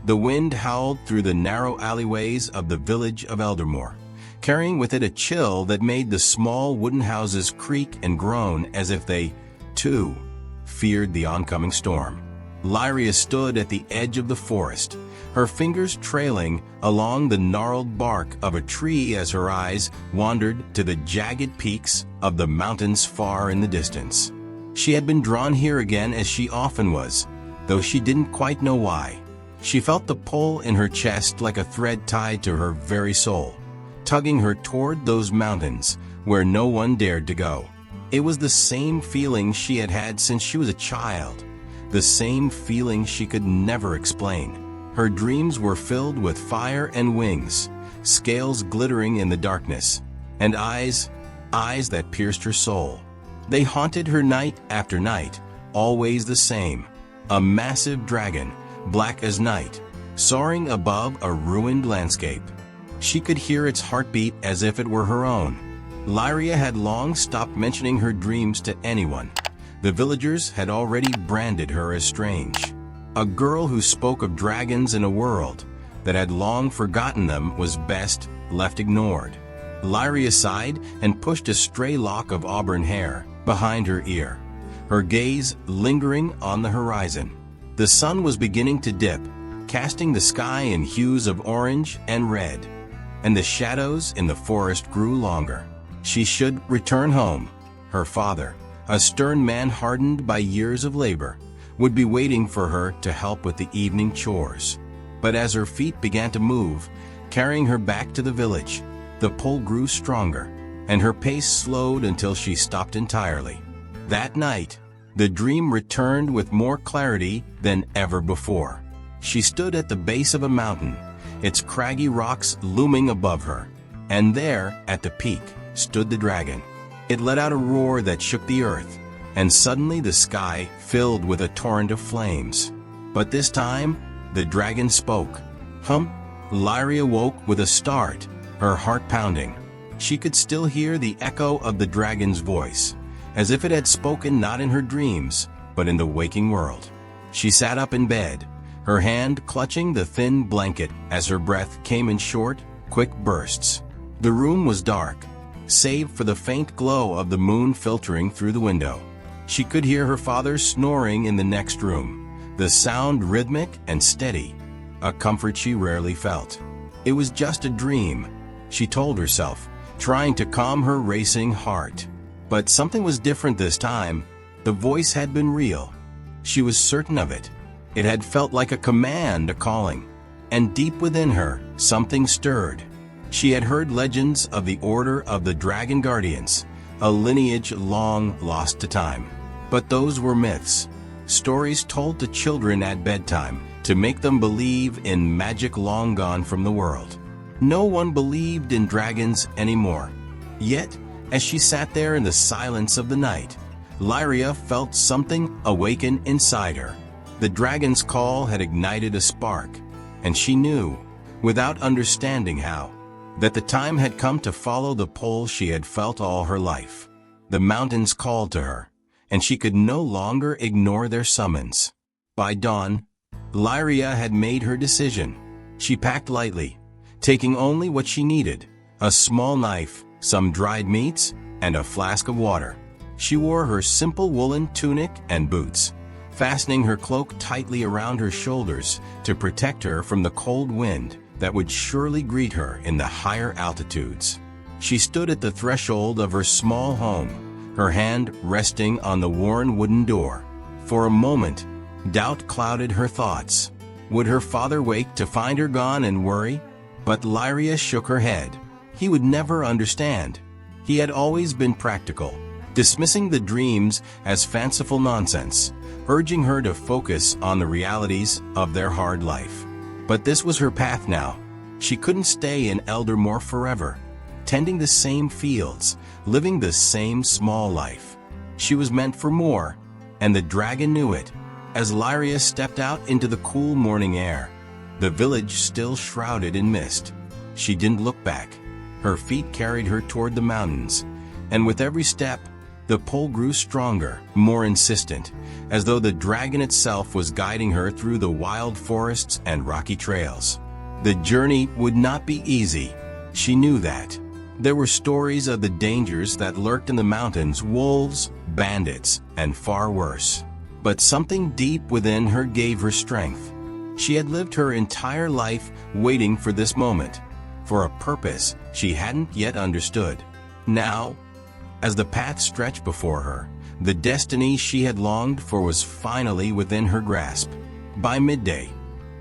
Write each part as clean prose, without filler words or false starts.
The wind howled through the narrow alleyways of the village of Eldermore, carrying with it a chill that made the small wooden houses creak and groan as if they, too, feared the oncoming storm. Lyria stood at the edge of the forest, her fingers trailing along the gnarled bark of a tree as her eyes wandered to the jagged peaks of the mountains far in the distance. She had been drawn here again as she often was, though she didn't quite know why. She felt the pull in her chest like a thread tied to her very soul, tugging her toward those mountains where no one dared to go. It was the same feeling she had had since she was a child, the same feeling she could never explain. Her dreams were filled with fire and wings, scales glittering in the darkness, and eyes that pierced her soul. They haunted her night after night, always the same, a massive dragon, black as night, soaring above a ruined landscape. She could hear its heartbeat as if it were her own. Lyria had long stopped mentioning her dreams to anyone. The villagers had already branded her as strange. A girl who spoke of dragons in a world that had long forgotten them was best left ignored. Lyria sighed and pushed a stray lock of auburn hair behind her ear, her gaze lingering on the horizon. The sun was beginning to dip, casting the sky in hues of orange and red, and the shadows in the forest grew longer. She should return home. Her father, a stern man hardened by years of labor, would be waiting for her to help with the evening chores. But as her feet began to move, carrying her back to the village, the pull grew stronger, and her pace slowed until she stopped entirely. That night, the dream returned with more clarity than ever before. She stood at the base of a mountain, its craggy rocks looming above her, and there, at the peak, stood the dragon. It let out a roar that shook the earth, and suddenly the sky filled with a torrent of flames. But this time, the dragon spoke. Lyria woke with a start, her heart pounding. She could still hear the echo of the dragon's voice, as if it had spoken not in her dreams, but in the waking world. She sat up in bed, her hand clutching the thin blanket as her breath came in short, quick bursts. The room was dark, save for the faint glow of the moon filtering through the window. She could hear her father snoring in the next room, the sound rhythmic and steady, a comfort she rarely felt. It was just a dream, she told herself, trying to calm her racing heart. But something was different this time. The voice had been real. She was certain of it. It had felt like a command, a calling. And deep within her, something stirred. She had heard legends of the Order of the Dragon Guardians, a lineage long lost to time. But those were myths, stories told to children at bedtime to make them believe in magic long gone from the world. No one believed in dragons anymore. Yet, as she sat there in the silence of the night, Lyria felt something awaken inside her. The dragon's call had ignited a spark, and she knew, without understanding how, that the time had come to follow the pull she had felt all her life. The mountains called to her, and she could no longer ignore their summons. By dawn, Lyria had made her decision. She packed lightly, taking only what she needed, a small knife, some dried meats, and a flask of water. She wore her simple woolen tunic and boots, fastening her cloak tightly around her shoulders to protect her from the cold wind that would surely greet her in the higher altitudes. She stood at the threshold of her small home, her hand resting on the worn wooden door. For a moment, doubt clouded her thoughts. Would her father wake to find her gone and worry? But Lyria shook her head. He would never understand. He had always been practical, dismissing the dreams as fanciful nonsense, urging her to focus on the realities of their hard life. But this was her path now. She couldn't stay in Eldermore forever, tending the same fields, living the same small life. She was meant for more, and the dragon knew it. As Lyria stepped out into the cool morning air, the village still shrouded in mist. She didn't look back. Her feet carried her toward the mountains, and with every step, The pull grew stronger, more insistent, as though the dragon itself was guiding her through the wild forests and rocky trails. The journey would not be easy. She knew that. There were stories of the dangers that lurked in the mountains, wolves, bandits, and far worse. But something deep within her gave her strength. She had lived her entire life waiting for this moment, for a purpose she hadn't yet understood. Now, as the path stretched before her, the destiny she had longed for was finally within her grasp. By midday,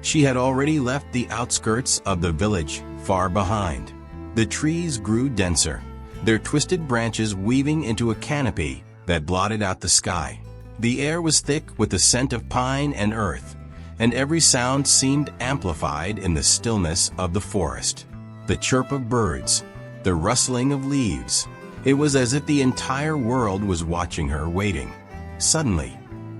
she had already left the outskirts of the village far behind. The trees grew denser, their twisted branches weaving into a canopy that blotted out the sky. The air was thick with the scent of pine and earth, and every sound seemed amplified in the stillness of the forest. The chirp of birds, the rustling of leaves. It was as if the entire world was watching her, waiting. Suddenly,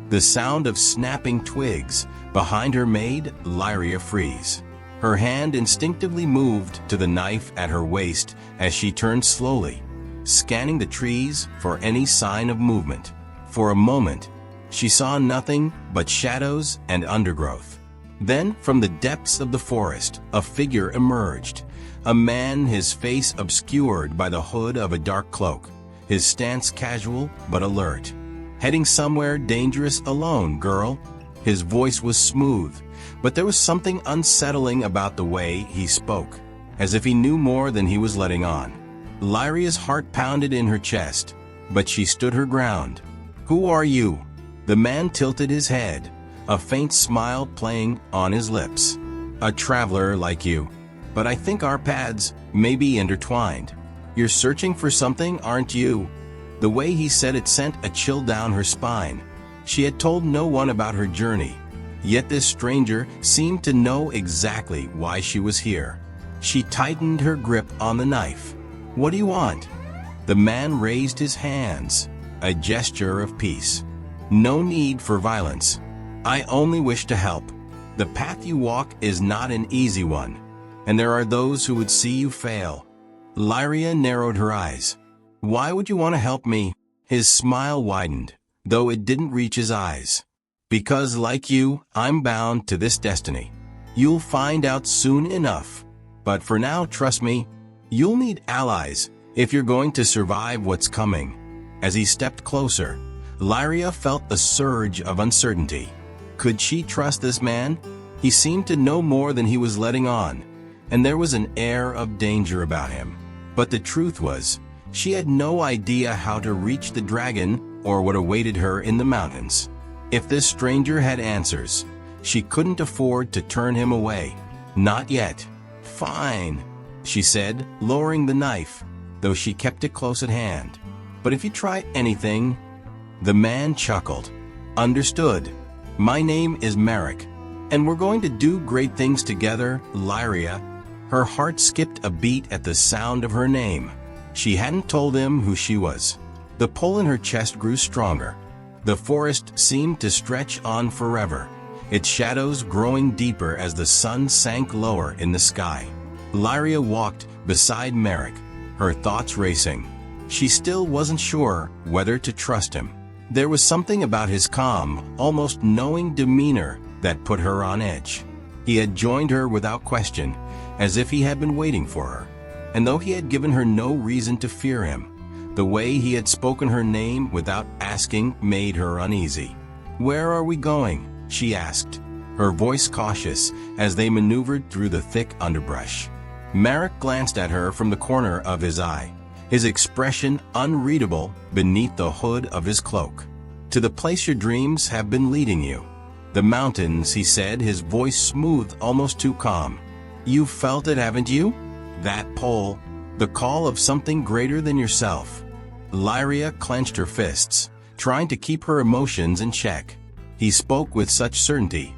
the sound of snapping twigs behind her made Lyria freeze. Her hand instinctively moved to the knife at her waist as she turned slowly, scanning the trees for any sign of movement. For a moment, she saw nothing but shadows and undergrowth. Then, from the depths of the forest, a figure emerged. A man, his face obscured by the hood of a dark cloak, his stance casual but alert. "Heading somewhere dangerous alone, girl." His voice was smooth, but there was something unsettling about the way he spoke, as if he knew more than he was letting on. Lyria's heart pounded in her chest, but she stood her ground. "Who are you?" The man tilted his head, a faint smile playing on his lips. "A traveler like you. But I think our paths may be intertwined. You're searching for something, aren't you?" The way he said it sent a chill down her spine. She had told no one about her journey, yet this stranger seemed to know exactly why she was here. She tightened her grip on the knife. "What do you want?" The man raised his hands, a gesture of peace. "No need for violence. I only wish to help. The path you walk is not an easy one, and there are those who would see you fail." Lyria narrowed her eyes. "Why would you want to help me?" His smile widened, though it didn't reach his eyes. "Because, like you, I'm bound to this destiny. You'll find out soon enough. But for now, trust me, you'll need allies if you're going to survive what's coming." As he stepped closer, Lyria felt a surge of uncertainty. Could she trust this man? He seemed to know more than he was letting on, and there was an air of danger about him. But the truth was, she had no idea how to reach the dragon or what awaited her in the mountains. If this stranger had answers, she couldn't afford to turn him away. Not yet. "Fine," she said, lowering the knife, though she kept it close at hand. "But if you try anything..." The man chuckled. "Understood. My name is Marek, and we're going to do great things together, Lyria." Her heart skipped a beat at the sound of her name. She hadn't told him who she was. The pull in her chest grew stronger. The forest seemed to stretch on forever, its shadows growing deeper as the sun sank lower in the sky. Lyria walked beside Marek, her thoughts racing. She still wasn't sure whether to trust him. There was something about his calm, almost knowing demeanor that put her on edge. He had joined her without question, as if he had been waiting for her. And though he had given her no reason to fear him, the way he had spoken her name without asking made her uneasy. "Where are we going?" she asked, her voice cautious as they maneuvered through the thick underbrush. Marek glanced at her from the corner of his eye, his expression unreadable beneath the hood of his cloak. "To the place your dreams have been leading you." "The mountains," he said, his voice smooth, almost too calm. "You've felt it, haven't you? That pull, the call of something greater than yourself." Lyria clenched her fists, trying to keep her emotions in check. He spoke with such certainty,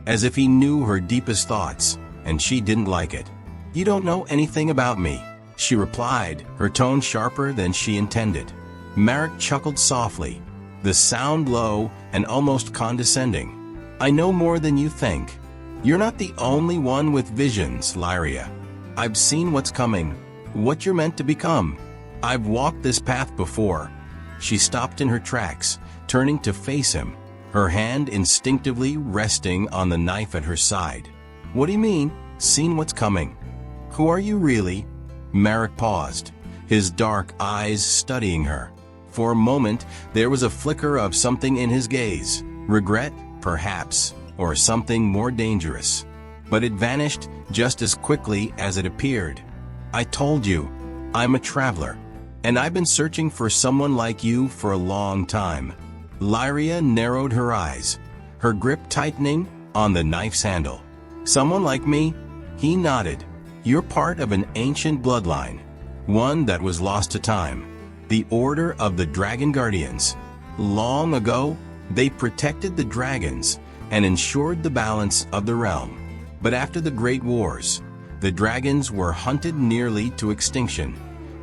as if he knew her deepest thoughts, and she didn't like it. "You don't know anything about me," she replied, her tone sharper than she intended. Marek chuckled softly, the sound low and almost condescending. "I know more than you think. You're not the only one with visions, Lyria. I've seen what's coming, what you're meant to become. I've walked this path before." She stopped in her tracks, turning to face him, her hand instinctively resting on the knife at her side. "What do you mean? Seen what's coming? Who are you really?" Marek paused, his dark eyes studying her. For a moment, there was a flicker of something in his gaze. Regret, perhaps, or something more dangerous. But it vanished just as quickly as it appeared. "I told you, I'm a traveler, and I've been searching for someone like you for a long time." Lyria narrowed her eyes, her grip tightening on the knife's handle. "Someone like me?" He nodded. "You're part of an ancient bloodline, one that was lost to time. The Order of the Dragon Guardians. Long ago, they protected the dragons and ensured the balance of the realm. But after the Great Wars, the dragons were hunted nearly to extinction,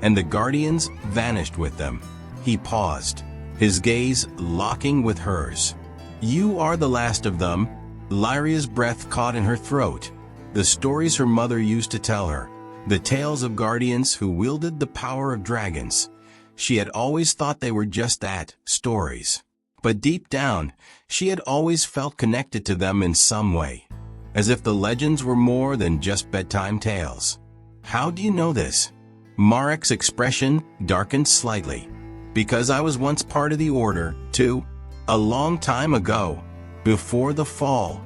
and the guardians vanished with them." He paused, his gaze locking with hers. "You are the last of them." Lyria's breath caught in her throat. The stories her mother used to tell her, the tales of guardians who wielded the power of dragons. She had always thought they were just that, stories. But deep down, she had always felt connected to them in some way, as if the legends were more than just bedtime tales. "How do you know this?" Marek's expression darkened slightly. "Because I was once part of the Order, too. A long time ago, before the fall."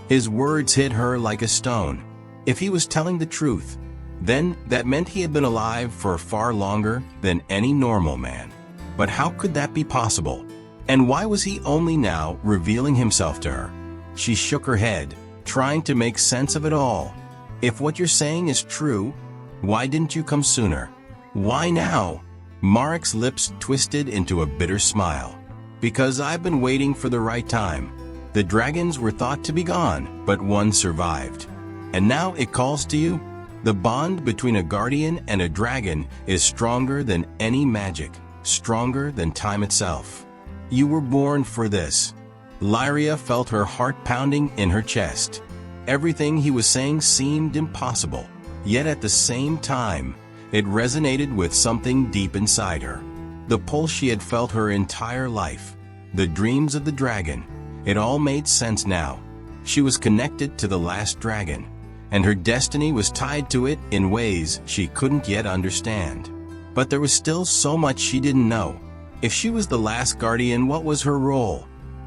His words hit her like a stone. If he was telling the truth, then that meant he had been alive for far longer than any normal man. But how could that be possible? And why was he only now revealing himself to her? She shook her head, trying to make sense of it all. "If what you're saying is true, why didn't you come sooner? Why now?" Marek's lips twisted into a bitter smile. "Because I've been waiting for the right time. The dragons were thought to be gone, but one survived. And now it calls to you? The bond between a guardian and a dragon is stronger than any magic, stronger than time itself. You were born for this." Lyria felt her heart pounding in her chest. Everything he was saying seemed impossible, yet at the same time, it resonated with something deep inside her. The pull she had felt her entire life, the dreams of the dragon, it all made sense now. She was connected to the last dragon, and her destiny was tied to it in ways she couldn't yet understand. But there was still so much she didn't know. If she was the last guardian, what was her role?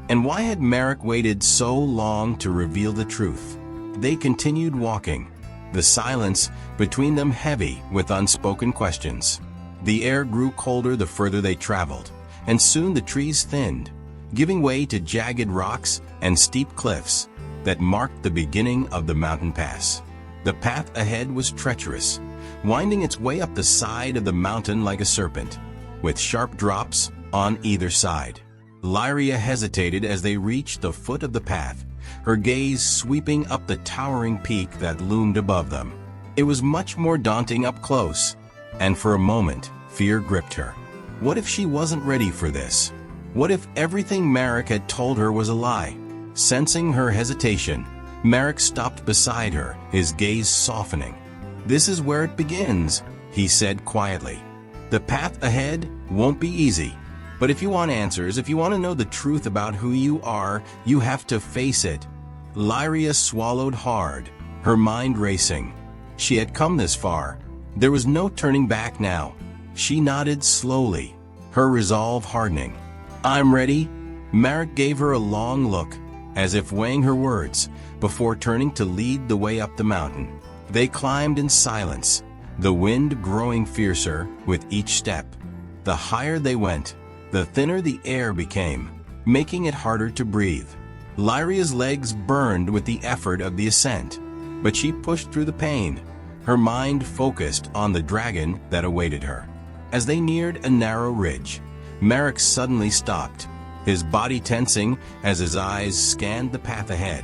And why had Marek waited so long to reveal the truth? They continued walking, the silence between them heavy with unspoken questions. The air grew colder the further they traveled, and soon the trees thinned, giving way to jagged rocks and steep cliffs that marked the beginning of the mountain pass. The path ahead was treacherous, winding its way up the side of the mountain like a serpent, with sharp drops on either side. Lyria hesitated as they reached the foot of the path, her gaze sweeping up the towering peak that loomed above them. It was much more daunting up close, and for a moment, fear gripped her. What if she wasn't ready for this? What if everything Marek had told her was a lie? Sensing her hesitation, Marek stopped beside her, his gaze softening. "This is where it begins," he said quietly. "The path ahead won't be easy, but if you want answers, if you want to know the truth about who you are, you have to face it." Lyria swallowed hard, her mind racing. She had come this far. There was no turning back now. She nodded slowly, her resolve hardening. "I'm ready." Marek gave her a long look, as if weighing her words, before turning to lead the way up the mountain. They climbed in silence, the wind growing fiercer with each step. The higher they went, the thinner the air became, making it harder to breathe. Lyria's legs burned with the effort of the ascent, but she pushed through the pain, her mind focused on the dragon that awaited her. As they neared a narrow ridge, Marek suddenly stopped, his body tensing as his eyes scanned the path ahead.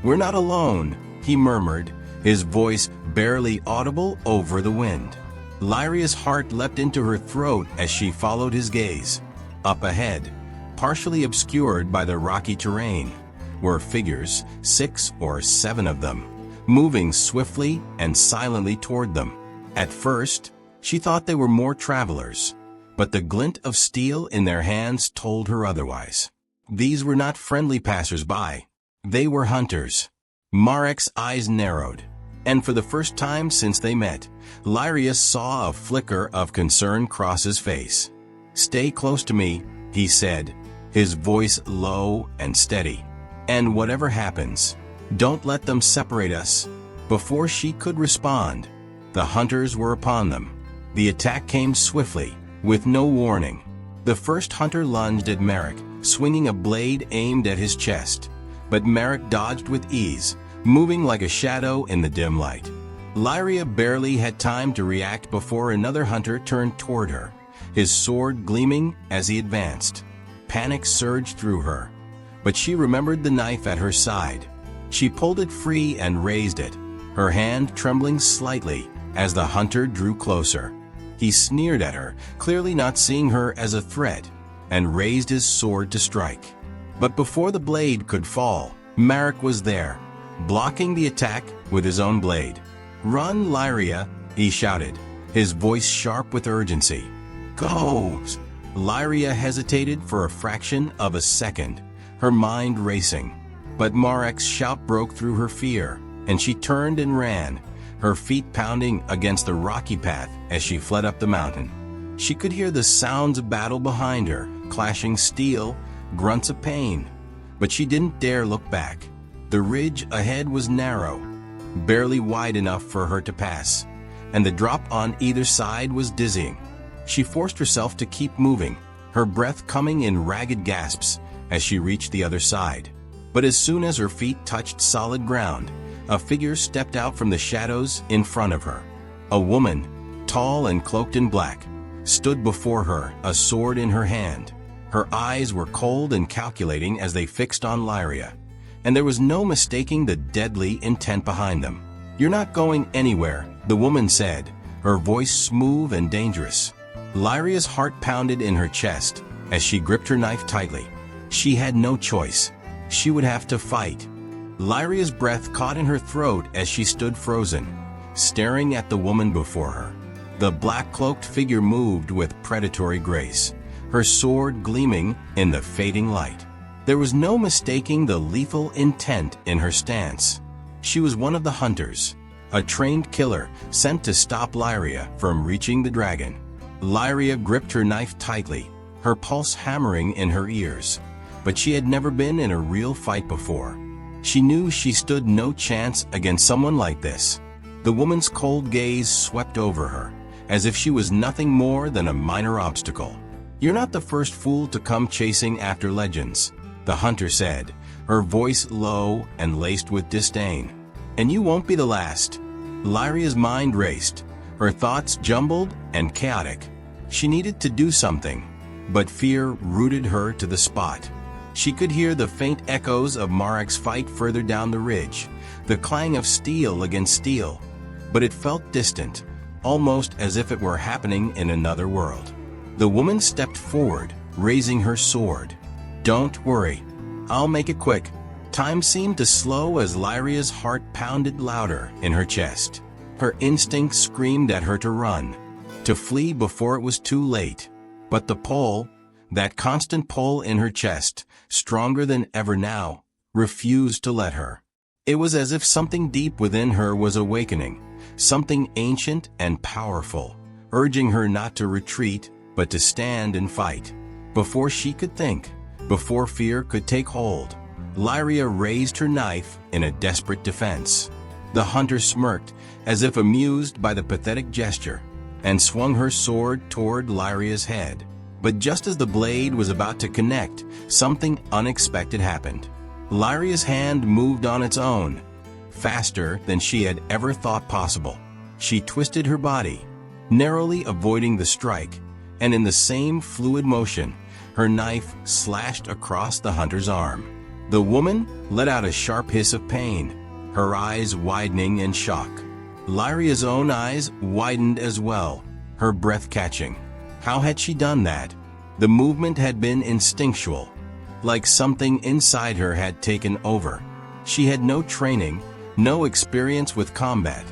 "We're not alone," he murmured, his voice barely audible over the wind. Lyria's heart leapt into her throat as she followed his gaze. Up ahead, partially obscured by the rocky terrain, were figures, 6 or 7 of them, moving swiftly and silently toward them. At first, she thought they were more travelers, but the glint of steel in their hands told her otherwise. These were not friendly passers-by. They were hunters. Marek's eyes narrowed, and for the first time since they met, Lyria saw a flicker of concern cross his face. "Stay close to me," he said, his voice low and steady. "And whatever happens, don't let them separate us." Before she could respond, the hunters were upon them. The attack came swiftly, with no warning. The first hunter lunged at Marek, swinging a blade aimed at his chest. But Marek dodged with ease, moving like a shadow in the dim light. Lyria barely had time to react before another hunter turned toward her, his sword gleaming as he advanced. Panic surged through her, but she remembered the knife at her side. She pulled it free and raised it, her hand trembling slightly as the hunter drew closer. He sneered at her, clearly not seeing her as a threat, and raised his sword to strike. But before the blade could fall, Marek was there, blocking the attack with his own blade. "Run, Lyria," he shouted, his voice sharp with urgency. "Go!" Lyria hesitated for a fraction of a second, her mind racing. But Marek's shout broke through her fear, and she turned and ran, her feet pounding against the rocky path as she fled up the mountain. She could hear the sounds of battle behind her, clashing steel, grunts of pain. But she didn't dare look back. The ridge ahead was narrow, barely wide enough for her to pass, and the drop on either side was dizzying. She forced herself to keep moving, her breath coming in ragged gasps as she reached the other side. But as soon as her feet touched solid ground, a figure stepped out from the shadows in front of her. A woman, tall and cloaked in black, stood before her, a sword in her hand. Her eyes were cold and calculating as they fixed on Lyria, and there was no mistaking the deadly intent behind them. "You're not going anywhere," the woman said, her voice smooth and dangerous. Lyria's heart pounded in her chest as she gripped her knife tightly. She had no choice. She would have to fight. Lyria's breath caught in her throat as she stood frozen, staring at the woman before her. The black-cloaked figure moved with predatory grace, her sword gleaming in the fading light. There was no mistaking the lethal intent in her stance. She was one of the hunters, a trained killer sent to stop Lyria from reaching the dragon. Lyria gripped her knife tightly, her pulse hammering in her ears. But she had never been in a real fight before. She knew she stood no chance against someone like this. The woman's cold gaze swept over her, as if she was nothing more than a minor obstacle. "You're not the first fool to come chasing after legends," the hunter said, her voice low and laced with disdain. "And you won't be the last." Lyria's mind raced, her thoughts jumbled and chaotic. She needed to do something, but fear rooted her to the spot. She could hear the faint echoes of Marek's fight further down the ridge, the clang of steel against steel, but it felt distant, almost as if it were happening in another world. The woman stepped forward, raising her sword. "Don't worry. I'll make it quick." Time seemed to slow as Lyria's heart pounded louder in her chest. Her instinct screamed at her to run, to flee before it was too late. But the pull, that constant pull in her chest, stronger than ever now, refused to let her. It was as if something deep within her was awakening, something ancient and powerful, urging her not to retreat, but to stand and fight. Before she could think, before fear could take hold, Lyria raised her knife in a desperate defense. The hunter smirked, as if amused by the pathetic gesture, and swung her sword toward Lyria's head. But just as the blade was about to connect, something unexpected happened. Lyria's hand moved on its own, faster than she had ever thought possible. She twisted her body, narrowly avoiding the strike, and in the same fluid motion, her knife slashed across the hunter's arm. The woman let out a sharp hiss of pain, her eyes widening in shock. Lyria's own eyes widened as well, her breath catching. How had she done that? The movement had been instinctual, like something inside her had taken over. She had no training, no experience with combat,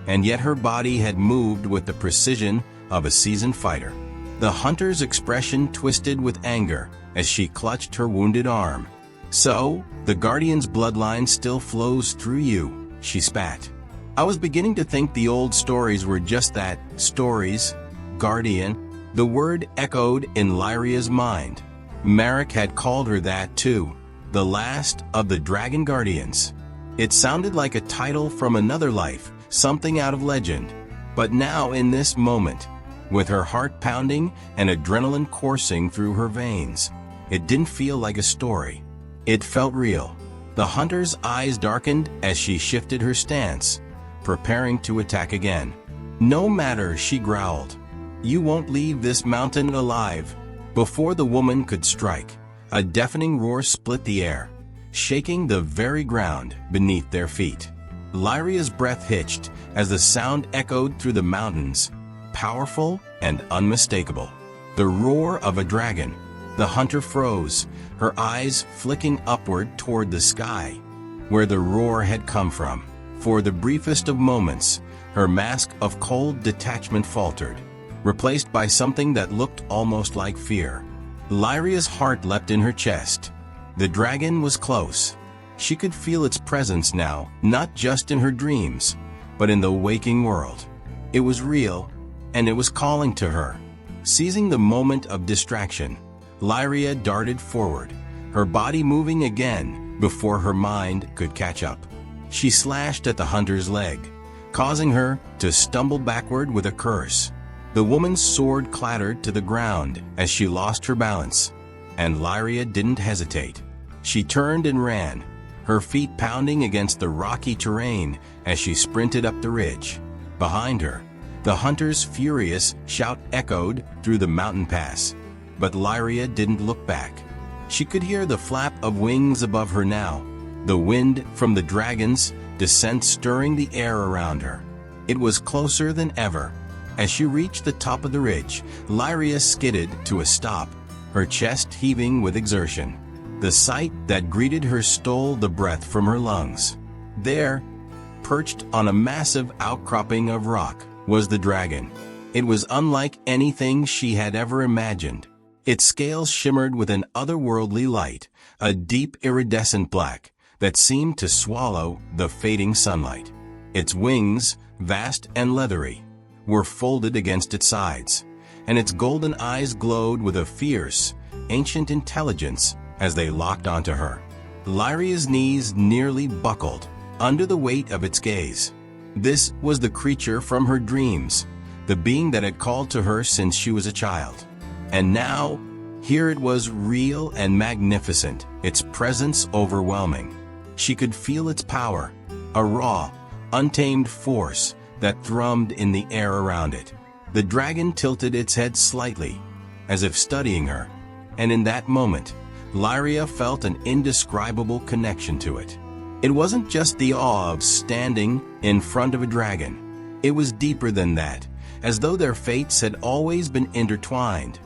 and yet her body had moved with the precision of a seasoned fighter. The hunter's expression twisted with anger as she clutched her wounded arm. "So, the Guardian's bloodline still flows through you," she spat. I was beginning to think the old stories were just that, stories. Guardian. The word echoed in Lyria's mind. Marek had called her that too. The last of the Dragon Guardians. It sounded like a title from another life, something out of legend. But now in this moment, with her heart pounding and adrenaline coursing through her veins, it didn't feel like a story. It felt real. The hunter's eyes darkened as she shifted her stance, preparing to attack again. "No matter," she growled. "You won't leave this mountain alive." Before the woman could strike, a deafening roar split the air, shaking the very ground beneath their feet. Lyria's breath hitched as the sound echoed through the mountains, powerful and unmistakable. The roar of a dragon. The hunter froze, her eyes flicking upward toward the sky, where the roar had come from. For the briefest of moments, her mask of cold detachment faltered, replaced by something that looked almost like fear. Lyria's heart leapt in her chest. The dragon was close. She could feel its presence now, not just in her dreams, but in the waking world. It was real, and it was calling to her. Seizing the moment of distraction, Lyria darted forward, her body moving again before her mind could catch up. She slashed at the hunter's leg, causing her to stumble backward with a curse. The woman's sword clattered to the ground as she lost her balance, and Lyria didn't hesitate. She turned and ran, her feet pounding against the rocky terrain as she sprinted up the ridge. Behind her, the hunter's furious shout echoed through the mountain pass, but Lyria didn't look back. She could hear the flap of wings above her now, the wind from the dragon's descent stirring the air around her. It was closer than ever. As she reached the top of the ridge, Lyria skidded to a stop, her chest heaving with exertion. The sight that greeted her stole the breath from her lungs. There, perched on a massive outcropping of rock, was the dragon. It was unlike anything she had ever imagined. Its scales shimmered with an otherworldly light, a deep iridescent black that seemed to swallow the fading sunlight. Its wings, vast and leathery, were folded against its sides, and its golden eyes glowed with a fierce, ancient intelligence as they locked onto her. Lyria's knees nearly buckled under the weight of its gaze. This was the creature from her dreams, the being that had called to her since she was a child. And now, here it was, real and magnificent, its presence overwhelming. She could feel its power, a raw, untamed force that thrummed in the air around it. The dragon tilted its head slightly, as if studying her, and in that moment, Lyria felt an indescribable connection to it. It wasn't just the awe of standing in front of a dragon. It was deeper than that, as though their fates had always been intertwined,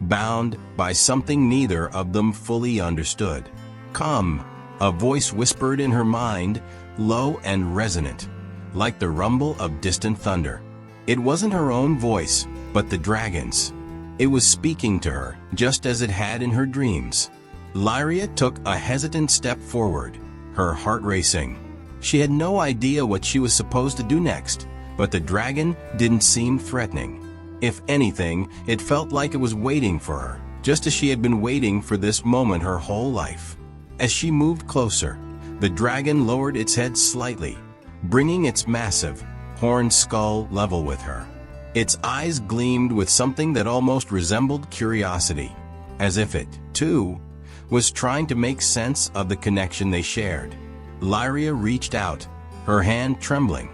bound by something neither of them fully understood. "Come," a voice whispered in her mind, low and resonant, like the rumble of distant thunder. It wasn't her own voice, but the dragon's. It was speaking to her, just as it had in her dreams. Lyria took a hesitant step forward, her heart racing. She had no idea what she was supposed to do next, but the dragon didn't seem threatening. If anything, it felt like it was waiting for her, just as she had been waiting for this moment her whole life. As she moved closer, the dragon lowered its head slightly, bringing its massive, horned skull level with her. Its eyes gleamed with something that almost resembled curiosity, as if it, too, was trying to make sense of the connection they shared. Lyria reached out, her hand trembling,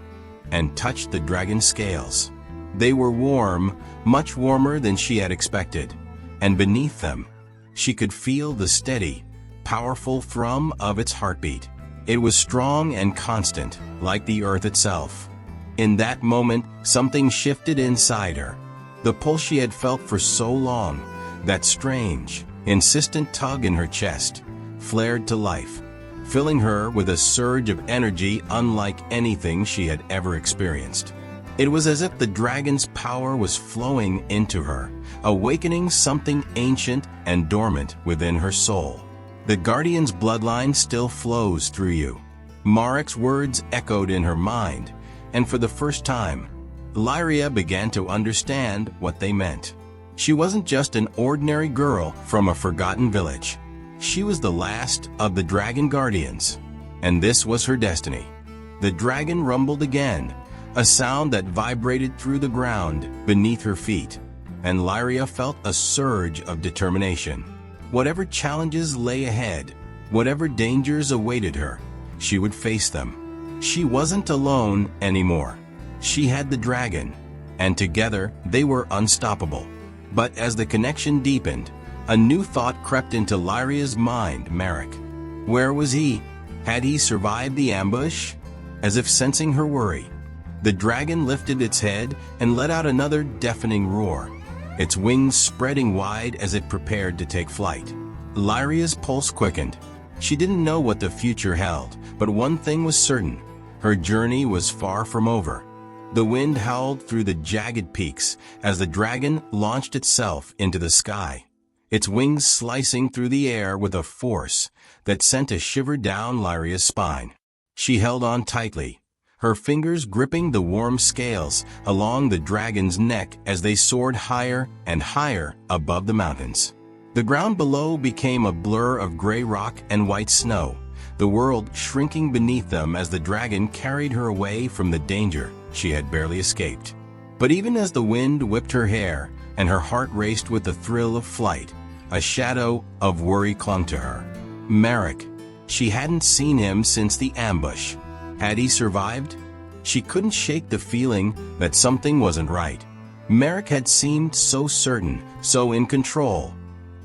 and touched the dragon's scales. They were warm, much warmer than she had expected, and beneath them, she could feel the steady, powerful thrum of its heartbeat. It was strong and constant, like the earth itself. In that moment, something shifted inside her. The pull she had felt for so long, that strange, insistent tug in her chest, flared to life, filling her with a surge of energy unlike anything she had ever experienced. It was as if the dragon's power was flowing into her, awakening something ancient and dormant within her soul. The guardian's bloodline still flows through you. Marek's words echoed in her mind, and for the first time, Lyria began to understand what they meant. She wasn't just an ordinary girl from a forgotten village. She was the last of the dragon guardians, and this was her destiny. The dragon rumbled again, a sound that vibrated through the ground beneath her feet, and Lyria felt a surge of determination. Whatever challenges lay ahead, whatever dangers awaited her, she would face them. She wasn't alone anymore. She had the dragon, and together they were unstoppable. But as the connection deepened, a new thought crept into Lyria's mind. Marek. Where was he? Had he survived the ambush? As if sensing her worry, the dragon lifted its head and let out another deafening roar, its wings spreading wide as it prepared to take flight. Lyria's pulse quickened. She didn't know what the future held, but one thing was certain: her journey was far from over. The wind howled through the jagged peaks as the dragon launched itself into the sky, its wings slicing through the air with a force that sent a shiver down Lyria's spine. She held on tightly, her fingers gripping the warm scales along the dragon's neck as they soared higher and higher above the mountains. The ground below became a blur of gray rock and white snow, the world shrinking beneath them as the dragon carried her away from the danger she had barely escaped. But even as the wind whipped her hair and her heart raced with the thrill of flight, a shadow of worry clung to her. Marek. She hadn't seen him since the ambush. Had he survived? She couldn't shake the feeling that something wasn't right. Marek had seemed so certain, so in control,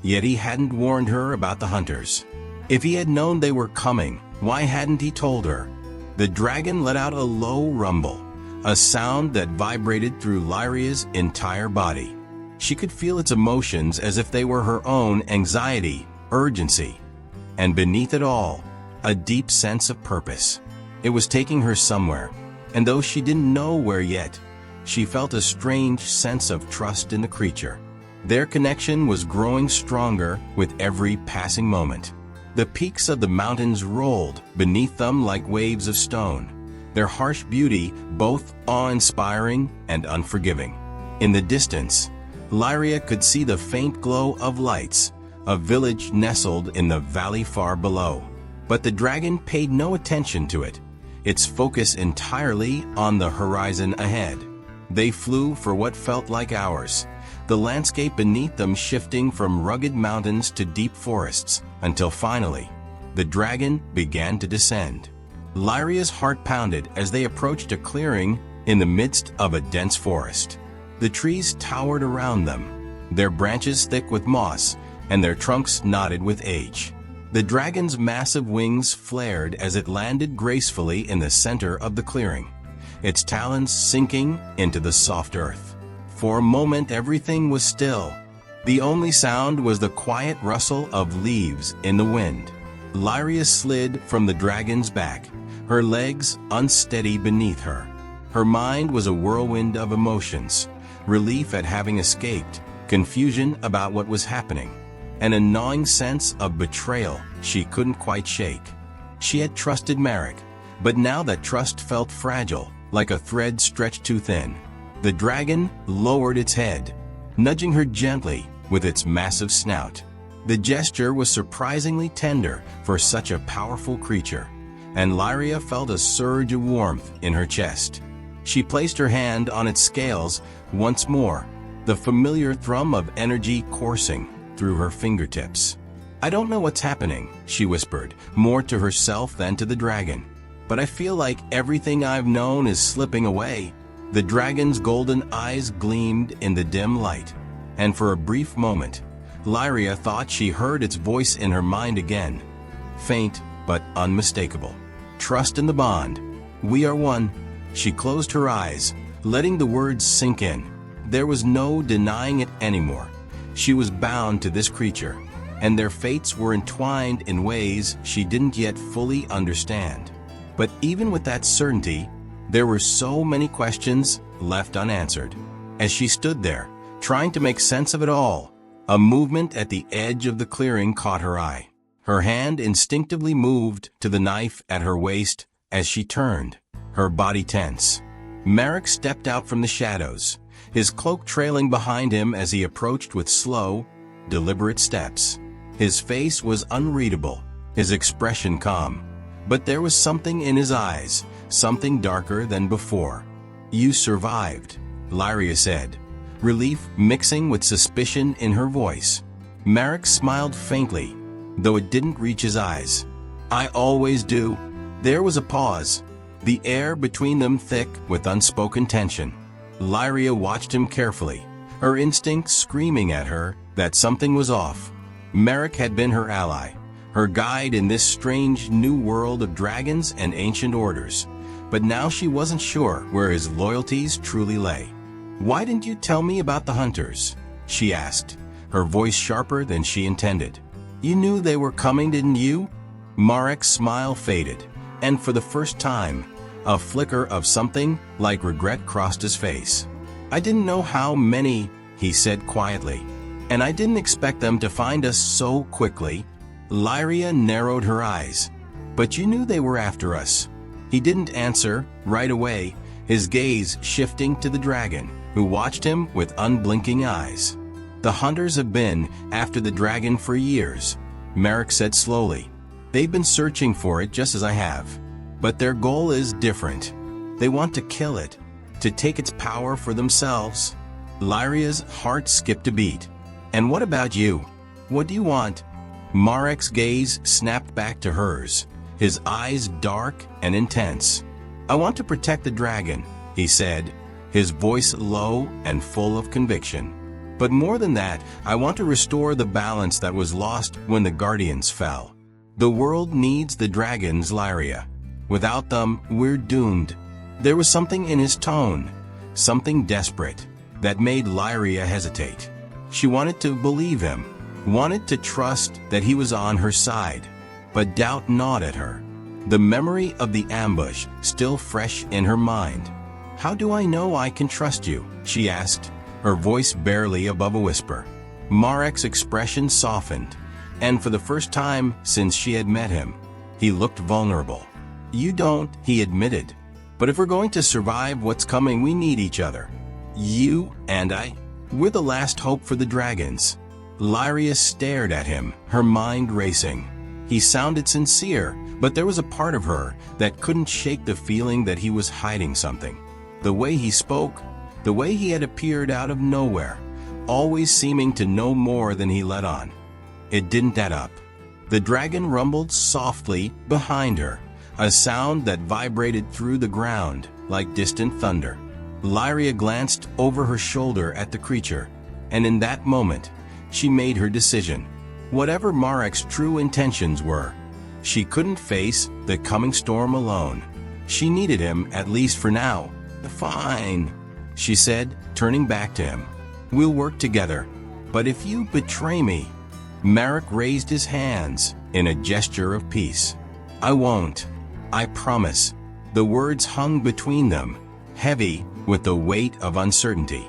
yet he hadn't warned her about the hunters. If he had known they were coming, why hadn't he told her? The dragon let out a low rumble, a sound that vibrated through Lyria's entire body. She could feel its emotions as if they were her own: anxiety, urgency, and beneath it all, a deep sense of purpose. It was taking her somewhere, and though she didn't know where yet, she felt a strange sense of trust in the creature. Their connection was growing stronger with every passing moment. The peaks of the mountains rolled beneath them like waves of stone, their harsh beauty both awe-inspiring and unforgiving. In the distance, Lyria could see the faint glow of lights, a village nestled in the valley far below. But the dragon paid no attention to it, its focus entirely on the horizon ahead. They flew for what felt like hours, the landscape beneath them shifting from rugged mountains to deep forests, until finally, the dragon began to descend. Lyria's heart pounded as they approached a clearing in the midst of a dense forest. The trees towered around them, their branches thick with moss and their trunks knotted with age. The dragon's massive wings flared as it landed gracefully in the center of the clearing, its talons sinking into the soft earth. For a moment everything was still. The only sound was the quiet rustle of leaves in the wind. Lyria slid from the dragon's back, her legs unsteady beneath her. Her mind was a whirlwind of emotions: relief at having escaped, confusion about what was happening, and a gnawing sense of betrayal she couldn't quite shake. She had trusted Marek, but now that trust felt fragile, like a thread stretched too thin. The dragon lowered its head, nudging her gently with its massive snout. The gesture was surprisingly tender for such a powerful creature, and Lyria felt a surge of warmth in her chest. She placed her hand on its scales once more, the familiar thrum of energy coursing through her fingertips. "I don't know what's happening," she whispered, more to herself than to the dragon, "but I feel like everything I've known is slipping away." The dragon's golden eyes gleamed in the dim light, and for a brief moment, Lyria thought she heard its voice in her mind again, faint but unmistakable. "Trust in the bond. We are one." She closed her eyes, letting the words sink in. There was no denying it anymore. She was bound to this creature, and their fates were entwined in ways she didn't yet fully understand. But even with that certainty, There were so many questions left unanswered. As she stood there, trying to make sense of it all, a movement at the edge of the clearing caught her eye. Her hand instinctively moved to the knife at her waist as she turned, her body tense. Marek stepped out from the shadows, his cloak trailing behind him as he approached with slow, deliberate steps. His face was unreadable, his expression calm, but there was something in his eyes, something darker than before. "You survived," Lyria said, relief mixing with suspicion in her voice. Marek smiled faintly, though it didn't reach his eyes. "I always do." There was a pause, the air between them thick with unspoken tension. Lyria watched him carefully, her instincts screaming at her that something was off. Marek had been her ally, her guide in this strange new world of dragons and ancient orders, but now she wasn't sure where his loyalties truly lay. "Why didn't you tell me about the hunters?" she asked, her voice sharper than she intended. "You knew they were coming, didn't you?" Marek's smile faded, and for the first time, a flicker of something like regret crossed his face. "I didn't know how many," he said quietly, "and I didn't expect them to find us so quickly." Lyria narrowed her eyes. "But you knew they were after us." He didn't answer right away, his gaze shifting to the dragon, who watched him with unblinking eyes. "The hunters have been after the dragon for years," Marek said slowly. "They've been searching for it just as I have. But their goal is different. They want to kill it, to take its power for themselves." Lyria's heart skipped a beat. "And what about you? What do you want?" Marek's gaze snapped back to hers, his eyes dark and intense. "I want to protect the dragon," he said, his voice low and full of conviction. "But more than that, I want to restore the balance that was lost when the guardians fell. The world needs the dragons, Lyria. Without them, we're doomed." There was something in his tone, something desperate, that made Lyria hesitate. She wanted to believe him, wanted to trust that he was on her side, but doubt gnawed at her. The memory of the ambush still fresh in her mind. "How do I know I can trust you?" she asked, her voice barely above a whisper. Marek's expression softened, and for the first time since she had met him, he looked vulnerable. "You don't," he admitted. "But if we're going to survive what's coming, we need each other. You and I. We're the last hope for the dragons." Lyria stared at him, her mind racing. He sounded sincere, but there was a part of her that couldn't shake the feeling that he was hiding something. The way he spoke, the way he had appeared out of nowhere, always seeming to know more than he let on. It didn't add up. The dragon rumbled softly behind her, a sound that vibrated through the ground like distant thunder. Lyria glanced over her shoulder at the creature, and in that moment, she made her decision. Whatever Marek's true intentions were, she couldn't face the coming storm alone. She needed him, at least for now. "Fine," she said, turning back to him. "We'll work together. But if you betray me..." Marek raised his hands in a gesture of peace. "I won't. I promise." The words hung between them, heavy with the weight of uncertainty.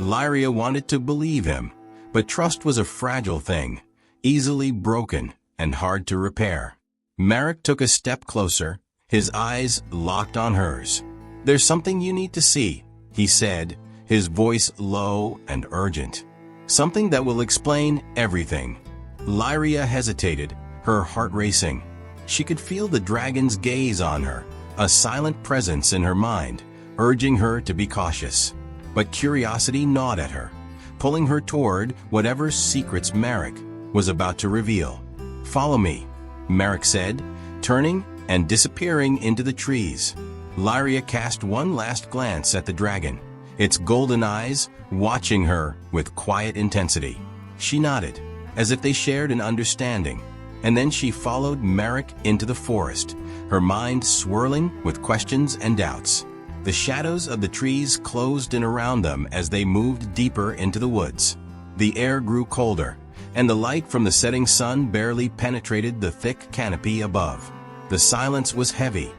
Lyria wanted to believe him, but trust was a fragile thing, easily broken and hard to repair. Marek took a step closer, his eyes locked on hers. "There's something you need to see," he said, his voice low and urgent. "Something that will explain everything." Lyria hesitated, her heart racing. She could feel the dragon's gaze on her, a silent presence in her mind, urging her to be cautious. But curiosity gnawed at her, pulling her toward whatever secrets Marek was about to reveal. "Follow me," Marek said, turning and disappearing into the trees. Lyria cast one last glance at the dragon, its golden eyes watching her with quiet intensity. She nodded, as if they shared an understanding, and then she followed Marek into the forest, her mind swirling with questions and doubts. The shadows of the trees closed in around them as they moved deeper into the woods. The air grew colder, and the light from the setting sun barely penetrated the thick canopy above. The silence was heavy,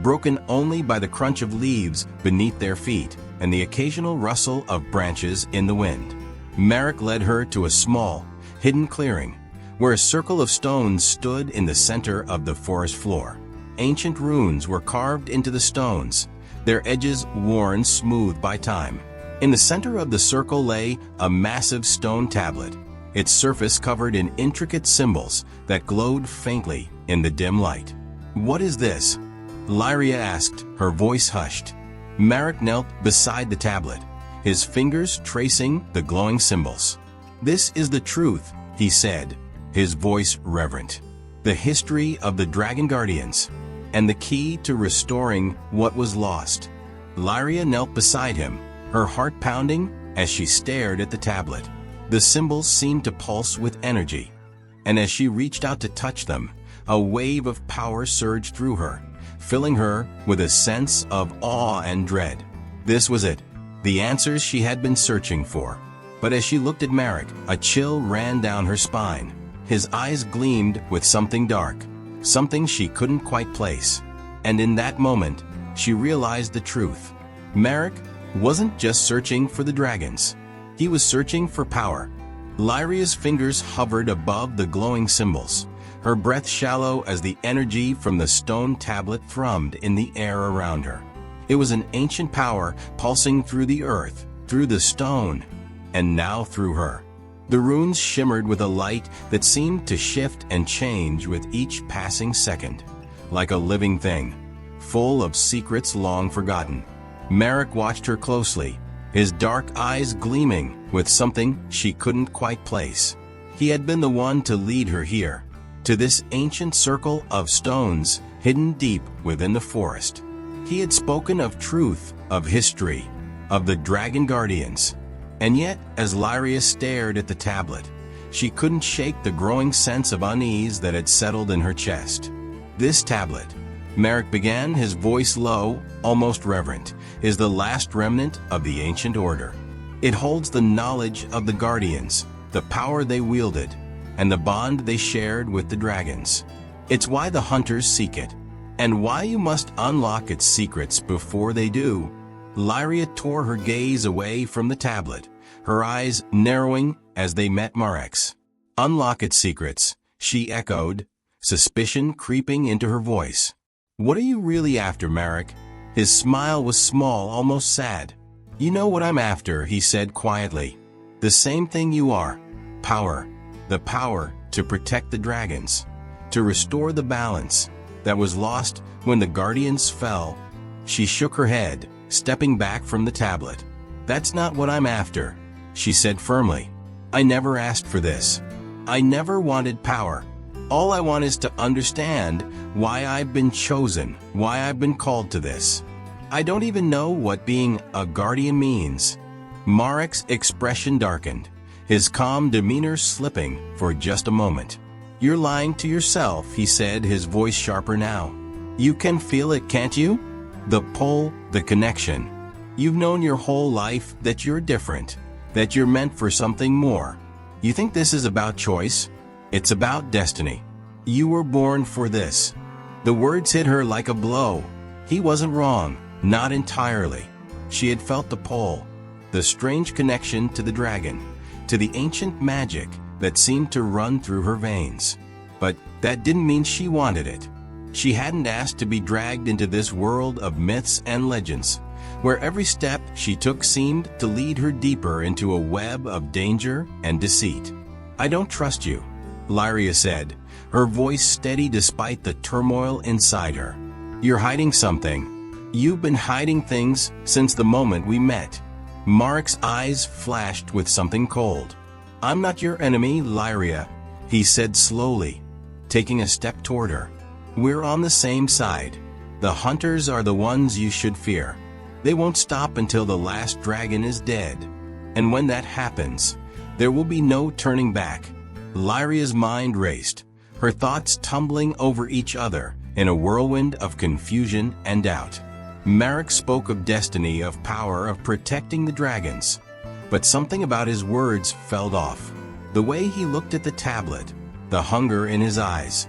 broken only by the crunch of leaves beneath their feet and the occasional rustle of branches in the wind. Marek led her to a small, hidden clearing, where a circle of stones stood in the center of the forest floor. Ancient runes were carved into the stones, their edges worn smooth by time. In the center of the circle lay a massive stone tablet, its surface covered in intricate symbols that glowed faintly in the dim light. "What is this?" Lyria asked, her voice hushed. Marek knelt beside the tablet, his fingers tracing the glowing symbols. "This is the truth," he said, his voice reverent. "The history of the Dragon Guardians, and the key to restoring what was lost." Lyria knelt beside him, her heart pounding as she stared at the tablet. The symbols seemed to pulse with energy, and as she reached out to touch them, a wave of power surged through her, filling her with a sense of awe and dread. This was it, the answers she had been searching for. But as she looked at Marek, a chill ran down her spine. His eyes gleamed with something dark, something she couldn't quite place. And in that moment, she realized the truth. Marek wasn't just searching for the dragons. He was searching for power. Lyria's fingers hovered above the glowing symbols, her breath shallow as the energy from the stone tablet thrummed in the air around her. It was an ancient power pulsing through the earth, through the stone, and now through her. The runes shimmered with a light that seemed to shift and change with each passing second, like a living thing, full of secrets long forgotten. Marek watched her closely, his dark eyes gleaming with something she couldn't quite place. He had been the one to lead her here, to this ancient circle of stones hidden deep within the forest. He had spoken of truth, of history, of the Dragon Guardians. And yet, as Lyria stared at the tablet, she couldn't shake the growing sense of unease that had settled in her chest. "This tablet," Marek began, his voice low, almost reverent, "is the last remnant of the ancient order. It holds the knowledge of the Guardians, the power they wielded, and the bond they shared with the dragons. It's why the hunters seek it, and why you must unlock its secrets before they do." Lyria tore her gaze away from the tablet, her eyes narrowing as they met Marek's. "Unlock its secrets," she echoed, suspicion creeping into her voice. "What are you really after, Marek?" His smile was small, almost sad. "You know what I'm after," he said quietly. "The same thing you are. Power. The power to protect the dragons, to restore the balance that was lost when the Guardians fell." She shook her head, stepping back from the tablet. "That's not what I'm after," she said firmly. "I never asked for this. I never wanted power. All I want is to understand why I've been chosen, why I've been called to this. I don't even know what being a guardian means." Marek's expression darkened, his calm demeanor slipping for just a moment. "You're lying to yourself," he said, his voice sharper now. "You can feel it, can't you? The pull, the connection. You've known your whole life that you're different, that you're meant for something more. You think this is about choice? It's about destiny. You were born for this." The words hit her like a blow. He wasn't wrong, not entirely. She had felt the pull, the strange connection to the dragon, to the ancient magic that seemed to run through her veins. But that didn't mean she wanted it. She hadn't asked to be dragged into this world of myths and legends, where every step she took seemed to lead her deeper into a web of danger and deceit. "I don't trust you," Lyria said, her voice steady despite the turmoil inside her. "You're hiding something. You've been hiding things since the moment we met." Marek's eyes flashed with something cold. "I'm not your enemy, Lyria," he said slowly, taking a step toward her. "We're on the same side. The hunters are the ones you should fear. They won't stop until the last dragon is dead. And when that happens, there will be no turning back." Lyria's mind raced, her thoughts tumbling over each other in a whirlwind of confusion and doubt. Marek spoke of destiny, of power, of protecting the dragons. But something about his words fell off. The way he looked at the tablet, the hunger in his eyes,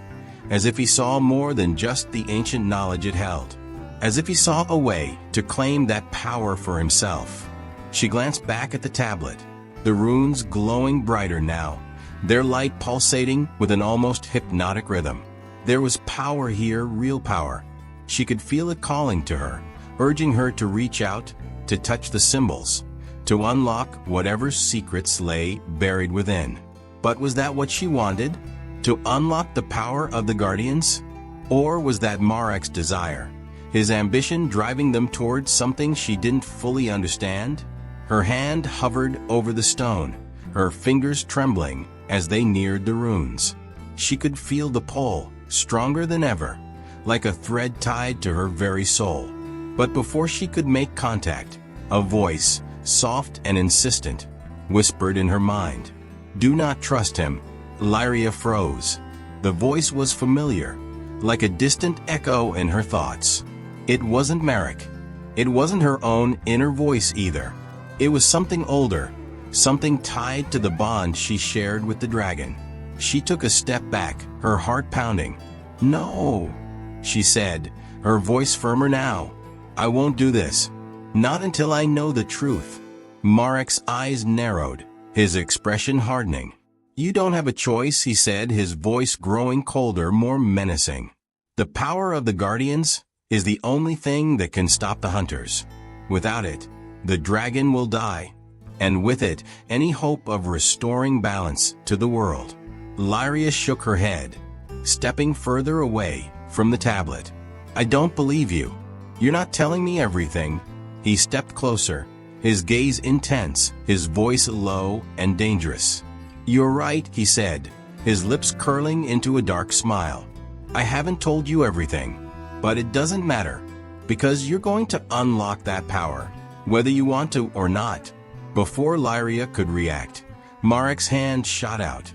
as if he saw more than just the ancient knowledge it held. as if he saw a way to claim that power for himself. She glanced back at the tablet, the runes glowing brighter now, their light pulsating with an almost hypnotic rhythm. There was power here, real power. She could feel it calling to her, urging her to reach out, to touch the symbols, to unlock whatever secrets lay buried within. But was that what she wanted? To unlock the power of the Guardians? Or was that Marek's desire, his ambition driving them towards something she didn't fully understand? Her hand hovered over the stone, her fingers trembling as they neared the runes. She could feel the pull, stronger than ever, like a thread tied to her very soul. But before she could make contact, a voice, soft and insistent, whispered in her mind. "Do not trust him." Lyria froze. The voice was familiar, like a distant echo in her thoughts. It wasn't Marek. It wasn't her own inner voice either. It was something older, something tied to the bond she shared with the dragon. She took a step back, her heart pounding. "No," she said, her voice firmer now. "I won't do this. Not until I know the truth." Marek's eyes narrowed, his expression hardening. "You don't have a choice," he said, his voice growing colder, more menacing. "The power of the Guardians is the only thing that can stop the hunters. Without it, the dragon will die, and with it, any hope of restoring balance to the world." Lyria shook her head, stepping further away from the tablet. "I don't believe you. You're not telling me everything." He stepped closer, his gaze intense, his voice low and dangerous. "You're right," he said, his lips curling into a dark smile. "I haven't told you everything, but it doesn't matter, because you're going to unlock that power, whether you want to or not." Before Lyria could react, Marek's hand shot out,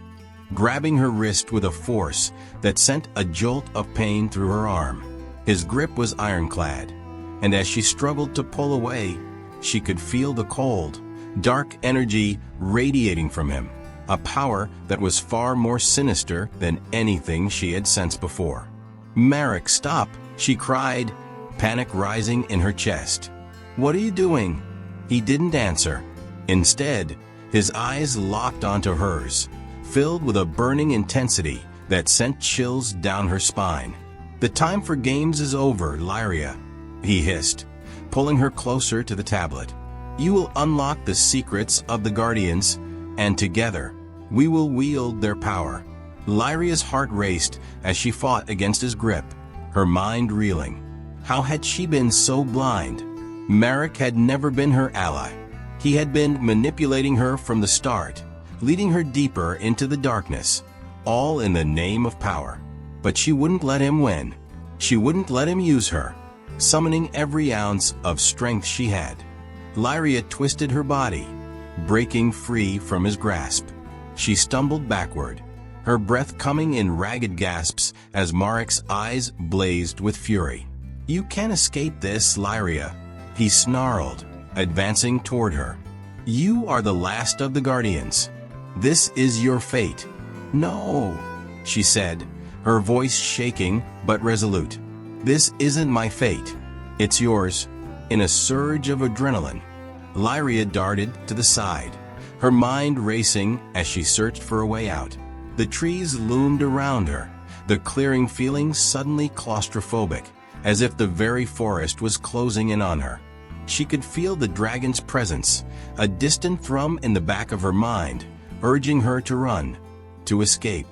grabbing her wrist with a force that sent a jolt of pain through her arm. His grip was ironclad, and as she struggled to pull away, she could feel the cold, dark energy radiating from him, a power that was far more sinister than anything she had sensed before. "Marek, stop!" she cried, panic rising in her chest. "What are you doing?" He didn't answer. Instead, his eyes locked onto hers, filled with a burning intensity that sent chills down her spine. "The time for games is over, Lyria," he hissed, pulling her closer to the tablet. "You will unlock the secrets of the Guardians, and together, we will wield their power." Lyria's heart raced as she fought against his grip, her mind reeling. How had she been so blind? Marek had never been her ally. He had been manipulating her from the start, leading her deeper into the darkness, all in the name of power. But she wouldn't let him win. She wouldn't let him use her, summoning every ounce of strength she had. Lyria twisted her body, breaking free from his grasp. She stumbled backward, her breath coming in ragged gasps as Marek's eyes blazed with fury. "You can't escape this, Lyria," he snarled, advancing toward her. "You are the last of the Guardians. This is your fate." "No," she said, her voice shaking but resolute. "This isn't my fate. It's yours." In a surge of adrenaline, Lyria darted to the side, her mind racing as she searched for a way out. The trees loomed around her, the clearing feeling suddenly claustrophobic, as if the very forest was closing in on her. She could feel the dragon's presence, a distant thrum in the back of her mind, urging her to run, to escape.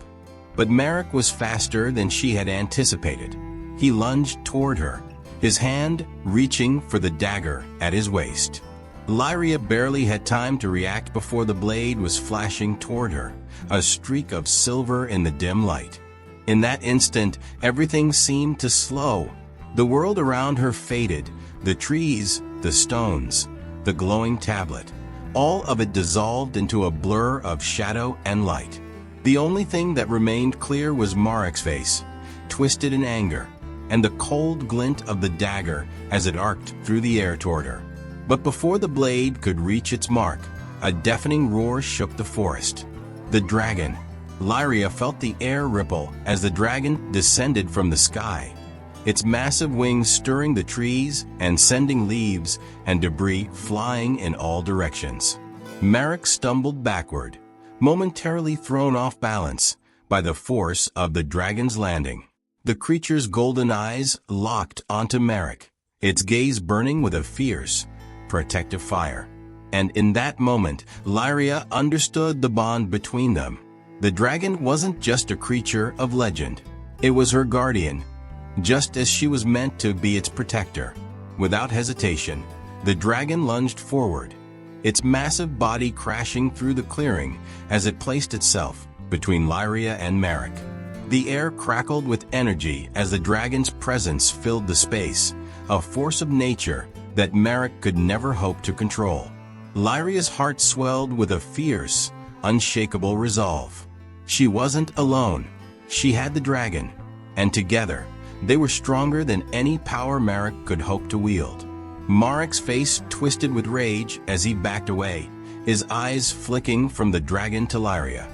But Marek was faster than she had anticipated. He lunged toward her, his hand reaching for the dagger at his waist. Lyria barely had time to react before the blade was flashing toward her, a streak of silver in the dim light. In that instant, everything seemed to slow. The world around her faded, the trees, the stones, the glowing tablet. All of it dissolved into a blur of shadow and light. The only thing that remained clear was Marek's face, twisted in anger, and the cold glint of the dagger as it arced through the air toward her. But before the blade could reach its mark, a deafening roar shook the forest. The dragon. Lyria felt the air ripple as the dragon descended from the sky, its massive wings stirring the trees and sending leaves and debris flying in all directions. Marek stumbled backward, momentarily thrown off balance by the force of the dragon's landing. The creature's golden eyes locked onto Marek, its gaze burning with a fierce, protective fire. And in that moment, Lyria understood the bond between them. The dragon wasn't just a creature of legend. It was her guardian, just as she was meant to be its protector. Without hesitation, the dragon lunged forward, its massive body crashing through the clearing as it placed itself between Lyria and Marek. The air crackled with energy as the dragon's presence filled the space, a force of nature that Marek could never hope to control. Lyria's heart swelled with a fierce, unshakable resolve. She wasn't alone. She had the dragon, and together, they were stronger than any power Marek could hope to wield. Marek's face twisted with rage as he backed away, his eyes flicking from the dragon to Lyria.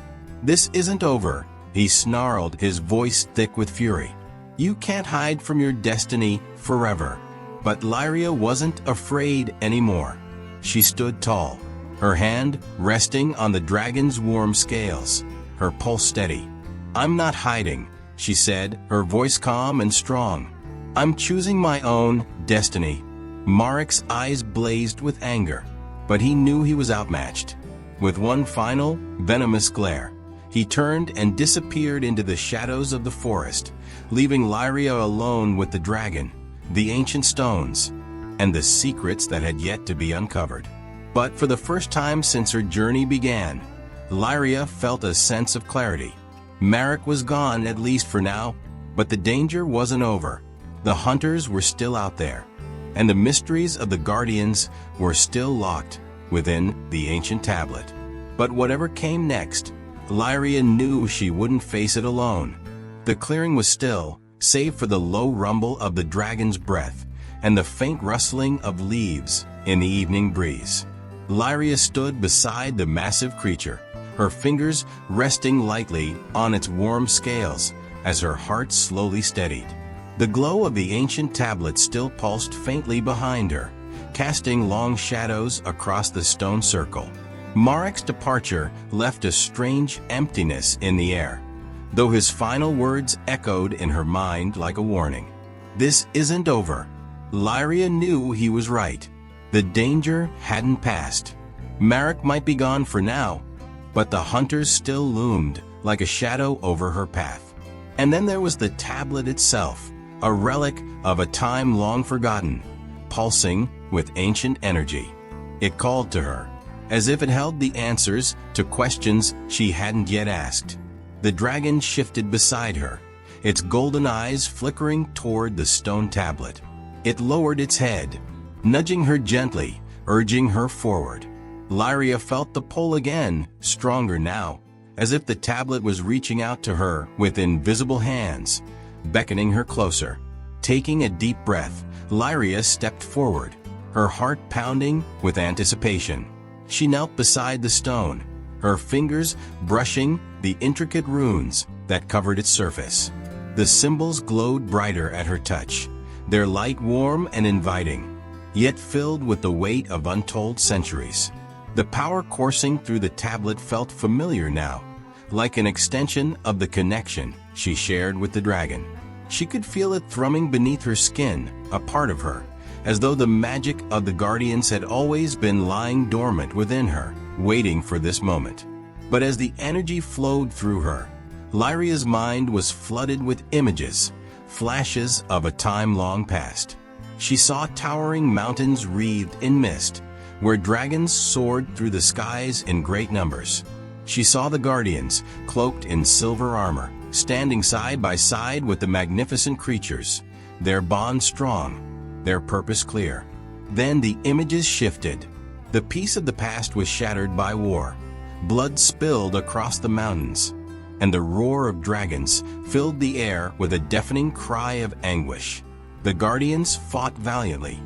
"This isn't over," he snarled, his voice thick with fury. "You can't hide from your destiny forever." But Lyria wasn't afraid anymore. She stood tall, her hand resting on the dragon's warm scales, her pulse steady. "I'm not hiding," she said, her voice calm and strong. "I'm choosing my own destiny." Marek's eyes blazed with anger, but he knew he was outmatched. With one final, venomous glare, he turned and disappeared into the shadows of the forest, leaving Lyria alone with the dragon, the ancient stones, and the secrets that had yet to be uncovered. But for the first time since her journey began, Lyria felt a sense of clarity. Marek was gone, at least for now, but the danger wasn't over. The hunters were still out there, and the mysteries of the guardians were still locked within the ancient tablet. But whatever came next, Lyria knew she wouldn't face it alone. The clearing was still, save for the low rumble of the dragon's breath and the faint rustling of leaves in the evening breeze. Lyria stood beside the massive creature, her fingers resting lightly on its warm scales as her heart slowly steadied. The glow of the ancient tablet still pulsed faintly behind her, casting long shadows across the stone circle. Marek's departure left a strange emptiness in the air, though his final words echoed in her mind like a warning. "This isn't over." Lyria knew he was right. The danger hadn't passed. Marek might be gone for now, but the hunters still loomed like a shadow over her path. And then there was the tablet itself, a relic of a time long forgotten, pulsing with ancient energy. It called to her, as if it held the answers to questions she hadn't yet asked. The dragon shifted beside her, its golden eyes flickering toward the stone tablet. It lowered its head, nudging her gently, urging her forward. Lyria felt the pull again, stronger now, as if the tablet was reaching out to her with invisible hands, beckoning her closer. Taking a deep breath, Lyria stepped forward, her heart pounding with anticipation. She knelt beside the stone, her fingers brushing the intricate runes that covered its surface. The symbols glowed brighter at her touch, their light warm and inviting, yet filled with the weight of untold centuries. The power coursing through the tablet felt familiar now, like an extension of the connection she shared with the dragon. She could feel it thrumming beneath her skin, a part of her, as though the magic of the guardians had always been lying dormant within her, waiting for this moment. But as the energy flowed through her, Lyria's mind was flooded with images, flashes of a time long past. She saw towering mountains wreathed in mist, where dragons soared through the skies in great numbers. She saw the guardians, cloaked in silver armor, standing side by side with the magnificent creatures, their bond strong, their purpose clear. Then the images shifted. The peace of the past was shattered by war. Blood spilled across the mountains, and the roar of dragons filled the air with a deafening cry of anguish. The guardians fought valiantly,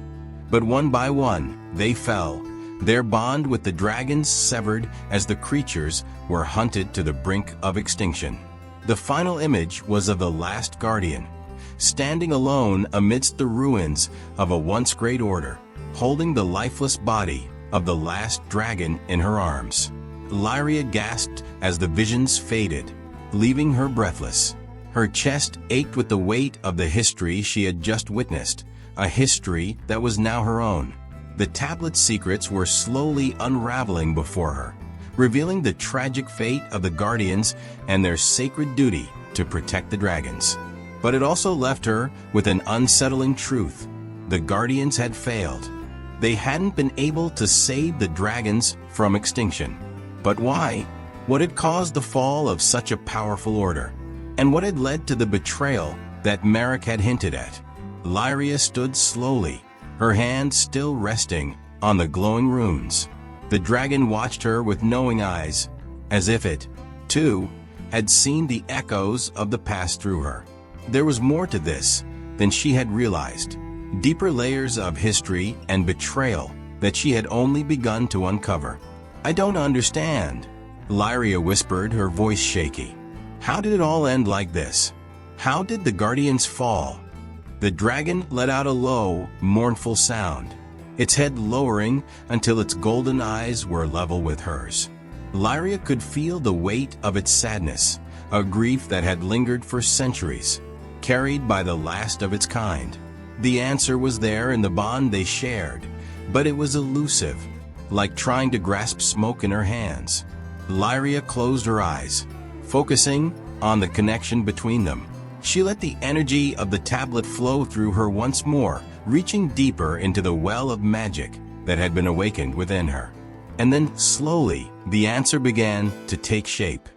but one by one they fell, their bond with the dragons severed as the creatures were hunted to the brink of extinction. The final image was of the last guardian, standing alone amidst the ruins of a once great order, holding the lifeless body of the last dragon in her arms. Lyria gasped as the visions faded, leaving her breathless. Her chest ached with the weight of the history she had just witnessed, a history that was now her own. The tablet's secrets were slowly unraveling before her, revealing the tragic fate of the Guardians and their sacred duty to protect the dragons. But it also left her with an unsettling truth. The Guardians had failed. They hadn't been able to save the dragons from extinction. But why? What had caused the fall of such a powerful order? And what had led to the betrayal that Marek had hinted at? Lyria stood slowly, her hand still resting on the glowing runes. The dragon watched her with knowing eyes, as if it, too, had seen the echoes of the past through her. There was more to this than she had realized, deeper layers of history and betrayal that she had only begun to uncover. "I don't understand," Lyria whispered, her voice shaky. "How did it all end like this? How did the Guardians fall?" The dragon let out a low, mournful sound, its head lowering until its golden eyes were level with hers. Lyria could feel the weight of its sadness, a grief that had lingered for centuries, carried by the last of its kind. The answer was there in the bond they shared, but it was elusive, like trying to grasp smoke in her hands. Lyria closed her eyes, focusing on the connection between them. She let the energy of the tablet flow through her once more, reaching deeper into the well of magic that had been awakened within her. And then, slowly, the answer began to take shape.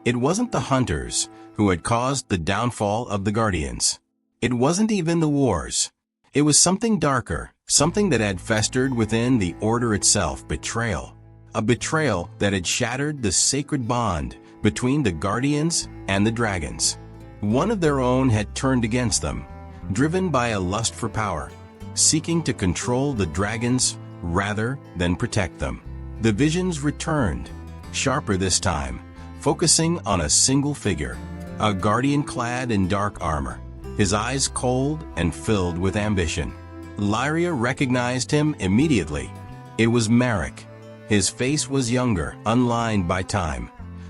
It wasn't the hunters who had caused the downfall of the Guardians. It wasn't even the wars. It was something darker, something that had festered within the order itself: betrayal. A betrayal that had shattered the sacred bond between the Guardians and the dragons. One of their own had turned against them, driven by a lust for power, seeking to control the dragons rather than protect them. The visions returned, sharper this time, focusing on a single figure, a guardian clad in dark armor, his eyes cold and filled with ambition. Lyria recognized him immediately. It was Marek. His face was younger, unlined by time,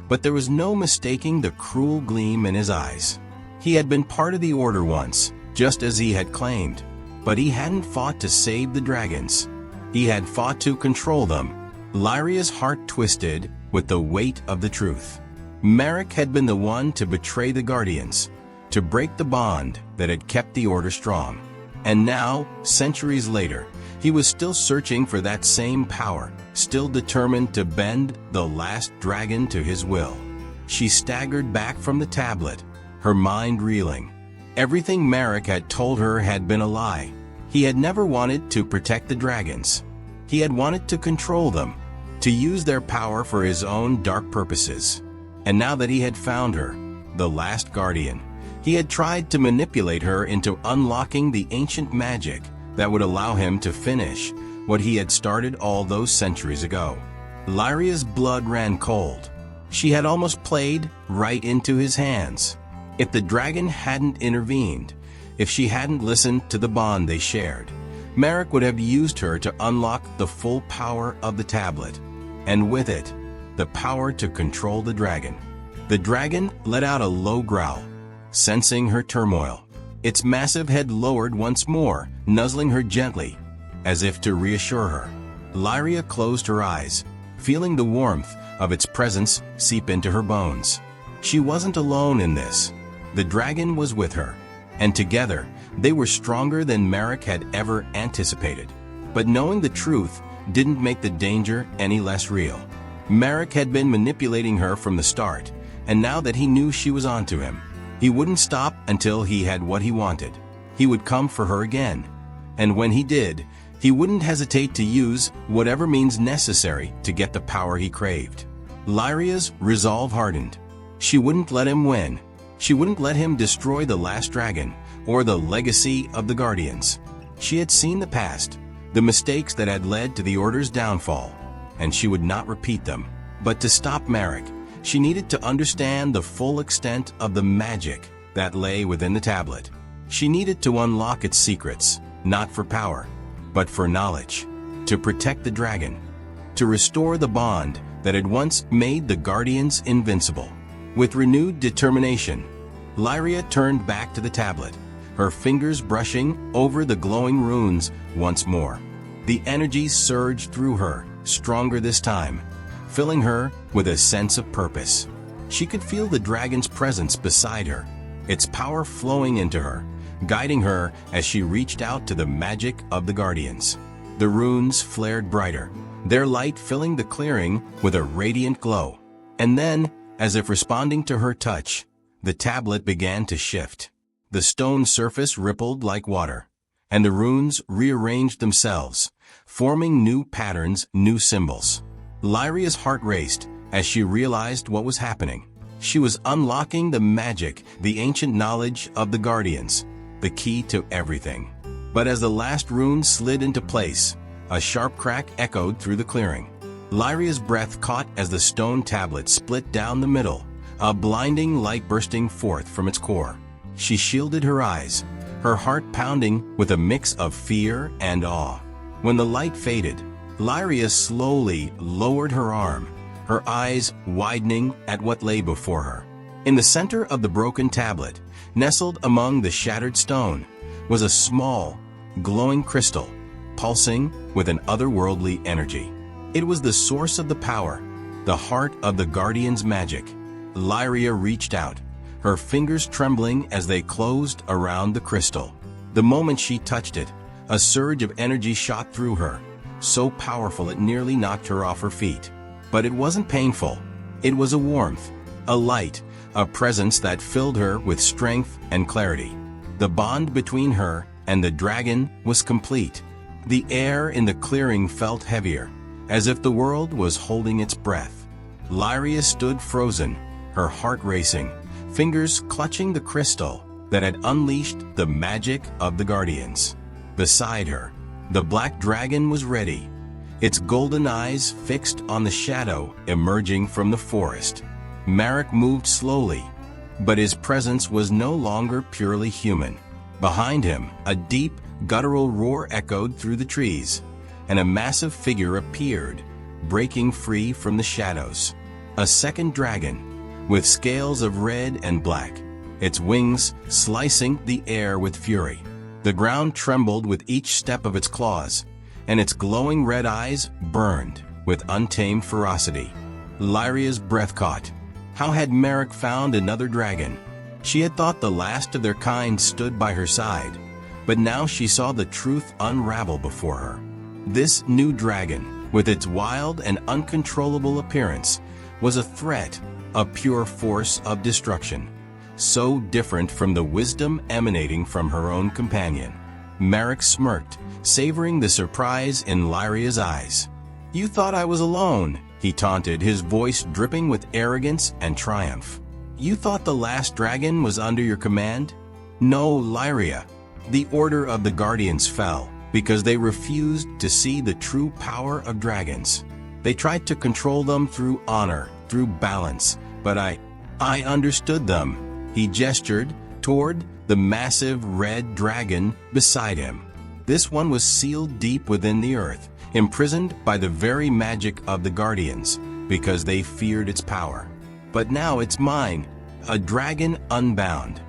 but there was no mistaking the cruel gleam in his eyes. He had been part of the Order once, just as he had claimed, but he hadn't fought to save the dragons. He had fought to control them. Lyria's heart twisted with the weight of the truth. Marek had been the one to betray the Guardians, to break the bond that had kept the Order strong. And now, centuries later, he was still searching for that same power, still determined to bend the last dragon to his will. She staggered back from the tablet, her mind reeling. Everything Marek had told her had been a lie. He had never wanted to protect the dragons. He had wanted to control them, to use their power for his own dark purposes. And now that he had found her, the last guardian, he had tried to manipulate her into unlocking the ancient magic that would allow him to finish what he had started all those centuries ago. Lyria's blood ran cold. She had almost played right into his hands. If the dragon hadn't intervened, if she hadn't listened to the bond they shared, Marek would have used her to unlock the full power of the tablet, and with it, the power to control the dragon. The dragon let out a low growl, sensing her turmoil. Its massive head lowered once more, nuzzling her gently, as if to reassure her. Lyria closed her eyes, feeling the warmth of its presence seep into her bones. She wasn't alone in this. The dragon was with her, and together they were stronger than Marek had ever anticipated. But knowing the truth didn't make the danger any less real. Marek had been manipulating her from the start, and now that he knew she was onto him, he wouldn't stop until he had what he wanted. He would come for her again, and when he did, he wouldn't hesitate to use whatever means necessary to get the power he craved. Lyria's resolve hardened. She wouldn't let him win. She wouldn't let him destroy the last dragon or the legacy of the Guardians. She had seen the past, the mistakes that had led to the Order's downfall, and she would not repeat them. But to stop Marek, she needed to understand the full extent of the magic that lay within the tablet. She needed to unlock its secrets, not for power, but for knowledge, to protect the dragon, to restore the bond that had once made the Guardians invincible. With renewed determination, Lyria turned back to the tablet, her fingers brushing over the glowing runes once more. The energy surged through her, stronger this time, filling her with a sense of purpose. She could feel the dragon's presence beside her, its power flowing into her, guiding her as she reached out to the magic of the Guardians. The runes flared brighter, their light filling the clearing with a radiant glow. And then, as if responding to her touch, the tablet began to shift. The stone surface rippled like water, and the runes rearranged themselves, forming new patterns, new symbols. Lyria's heart raced as she realized what was happening. She was unlocking the magic, the ancient knowledge of the Guardians, the key to everything. But as the last rune slid into place, a sharp crack echoed through the clearing. Lyria's breath caught as the stone tablet split down the middle, a blinding light bursting forth from its core. She shielded her eyes, her heart pounding with a mix of fear and awe. When the light faded, Lyria slowly lowered her arm, her eyes widening at what lay before her. In the center of the broken tablet, nestled among the shattered stone, was a small, glowing crystal, pulsing with an otherworldly energy. It was the source of the power, the heart of the Guardian's magic. Lyria reached out, her fingers trembling as they closed around the crystal. The moment she touched it, a surge of energy shot through her, so powerful it nearly knocked her off her feet. But it wasn't painful. It was a warmth, a light, a presence that filled her with strength and clarity. The bond between her and the dragon was complete. The air in the clearing felt heavier, as if the world was holding its breath. Lyria stood frozen, her heart racing, fingers clutching the crystal that had unleashed the magic of the Guardians. Beside her, the black dragon was ready, its golden eyes fixed on the shadow emerging from the forest. Marek moved slowly, but his presence was no longer purely human. Behind him, a deep, guttural roar echoed through the trees, and a massive figure appeared, breaking free from the shadows. A second dragon, with scales of red and black, its wings slicing the air with fury. The ground trembled with each step of its claws, and its glowing red eyes burned with untamed ferocity. Lyria's breath caught. How had Marek found another dragon? She had thought the last of their kind stood by her side, but now she saw the truth unravel before her. This new dragon, with its wild and uncontrollable appearance, was a threat, a pure force of destruction, so different from the wisdom emanating from her own companion. Marek smirked, savoring the surprise in Lyria's eyes. "You thought I was alone," he taunted, his voice dripping with arrogance and triumph. "You thought the last dragon was under your command? No, Lyria. The order of the Guardians fell because they refused to see the true power of dragons. They tried to control them through honor, through balance, but I understood them." He gestured toward the massive red dragon beside him. This one was sealed deep within the earth, imprisoned by the very magic of the Guardians, because they feared its power. But now it's mine, a dragon unbound,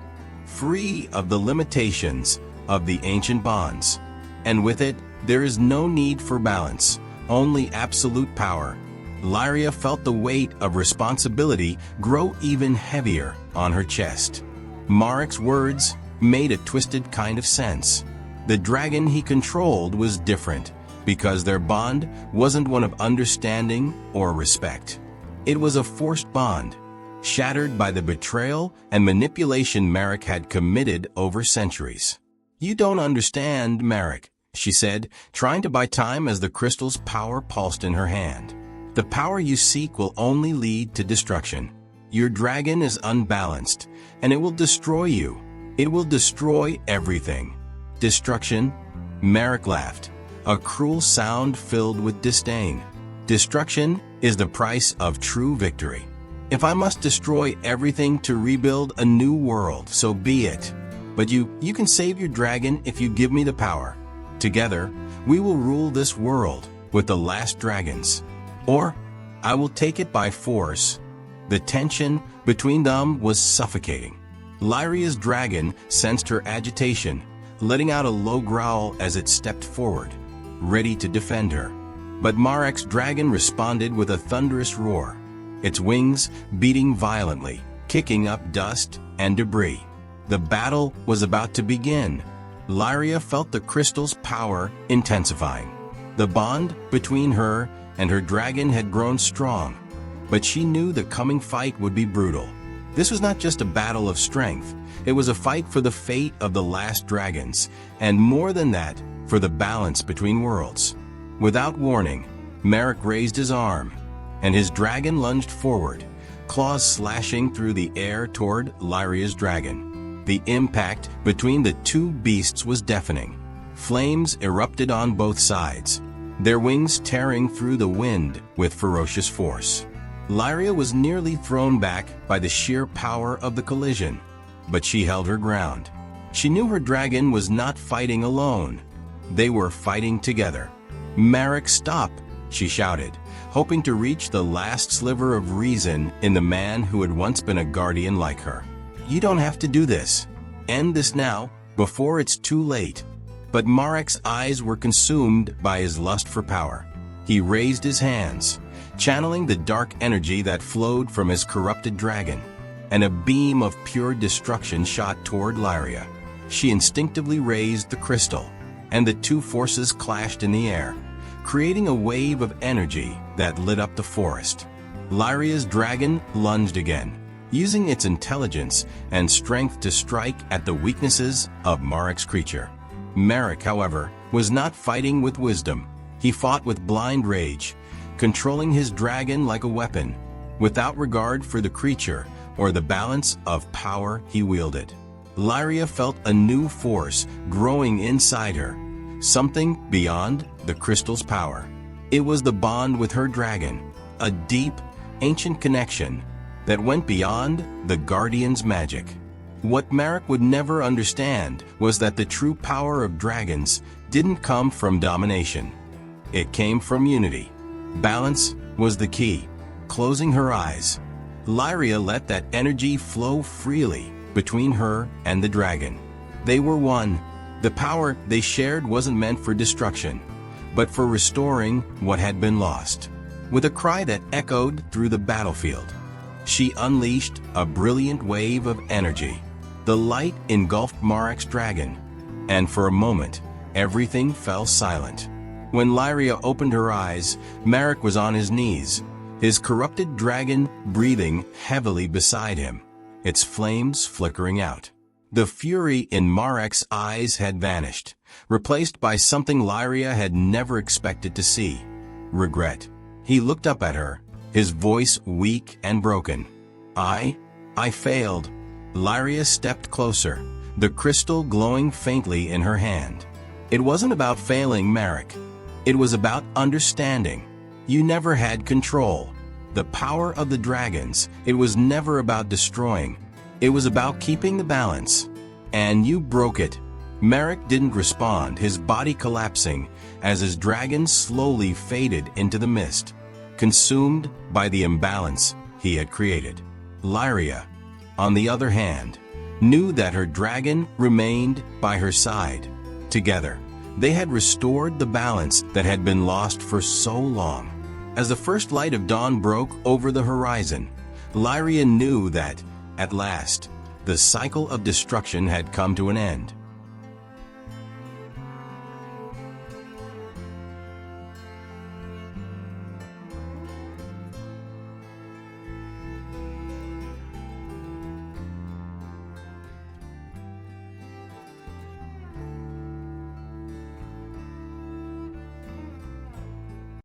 free of the limitations of the ancient bonds. And with it, there is no need for balance, only absolute power. Lyria felt the weight of responsibility grow even heavier on her chest. Marek's words made a twisted kind of sense. The dragon he controlled was different, because their bond wasn't one of understanding or respect. It was a forced bond, shattered by the betrayal and manipulation Marek had committed over centuries. "You don't understand, Marek," she said, trying to buy time as the crystal's power pulsed in her hand. "The power you seek will only lead to destruction. Your dragon is unbalanced, and it will destroy you. It will destroy everything." "Destruction?" Marek laughed, a cruel sound filled with disdain. "Destruction is the price of true victory. If I must destroy everything to rebuild a new world, so be it." But you can save your dragon if you give me the power. Together, we will rule this world with the last dragons. Or, I will take it by force." The tension between them was suffocating. Lyria's dragon sensed her agitation, letting out a low growl as it stepped forward, ready to defend her. But Marek's dragon responded with a thunderous roar, its wings beating violently, kicking up dust and debris. The battle was about to begin. Lyria felt the crystal's power intensifying. The bond between her and her dragon had grown strong, but she knew the coming fight would be brutal. This was not just a battle of strength, it was a fight for the fate of the last dragons, and more than that, for the balance between worlds. Without warning, Marek raised his arm, and his dragon lunged forward, claws slashing through the air toward Lyria's dragon. The impact between the two beasts was deafening. Flames erupted on both sides, their wings tearing through the wind with ferocious force. Lyria was nearly thrown back by the sheer power of the collision, but she held her ground. She knew her dragon was not fighting alone. They were fighting together. "Marek, stop!" she shouted, hoping to reach the last sliver of reason in the man who had once been a guardian like her. "You don't have to do this. End this now, before it's too late." But Marek's eyes were consumed by his lust for power. He raised his hands, channeling the dark energy that flowed from his corrupted dragon, and a beam of pure destruction shot toward Lyria. She instinctively raised the crystal, and the two forces clashed in the air, creating a wave of energy that lit up the forest. Lyria's dragon lunged again, using its intelligence and strength to strike at the weaknesses of Marek's creature. Marek, however, was not fighting with wisdom. He fought with blind rage, controlling his dragon like a weapon, without regard for the creature or the balance of power he wielded. Lyria felt a new force growing inside her, something beyond the crystal's power. It was the bond with her dragon, a deep, ancient connection that went beyond the guardian's magic. What Marek would never understand was that the true power of dragons didn't come from domination. It came from unity. Balance was the key. Closing her eyes, Lyria let that energy flow freely between her and the dragon. They were one. The power they shared wasn't meant for destruction, but for restoring what had been lost. With a cry that echoed through the battlefield, she unleashed a brilliant wave of energy. The light engulfed Marek's dragon, and for a moment, everything fell silent. When Lyria opened her eyes, Marek was on his knees, his corrupted dragon breathing heavily beside him, its flames flickering out. The fury in Marek's eyes had vanished, replaced by something Lyria had never expected to see: regret. He looked up at her, his voice weak and broken. I failed." Lyria stepped closer, the crystal glowing faintly in her hand. It wasn't about failing, Marek. It was about understanding. You never had control. The power of the dragons, it was never about destroying. It was about keeping the balance. And you broke it. Marek didn't respond, his body collapsing as his dragon slowly faded into the mist, consumed by the imbalance he had created. Lyria, on the other hand, knew that her dragon remained by her side. Together, they had restored the balance that had been lost for so long. As the first light of dawn broke over the horizon, Lyria knew that, at last, the cycle of destruction had come to an end.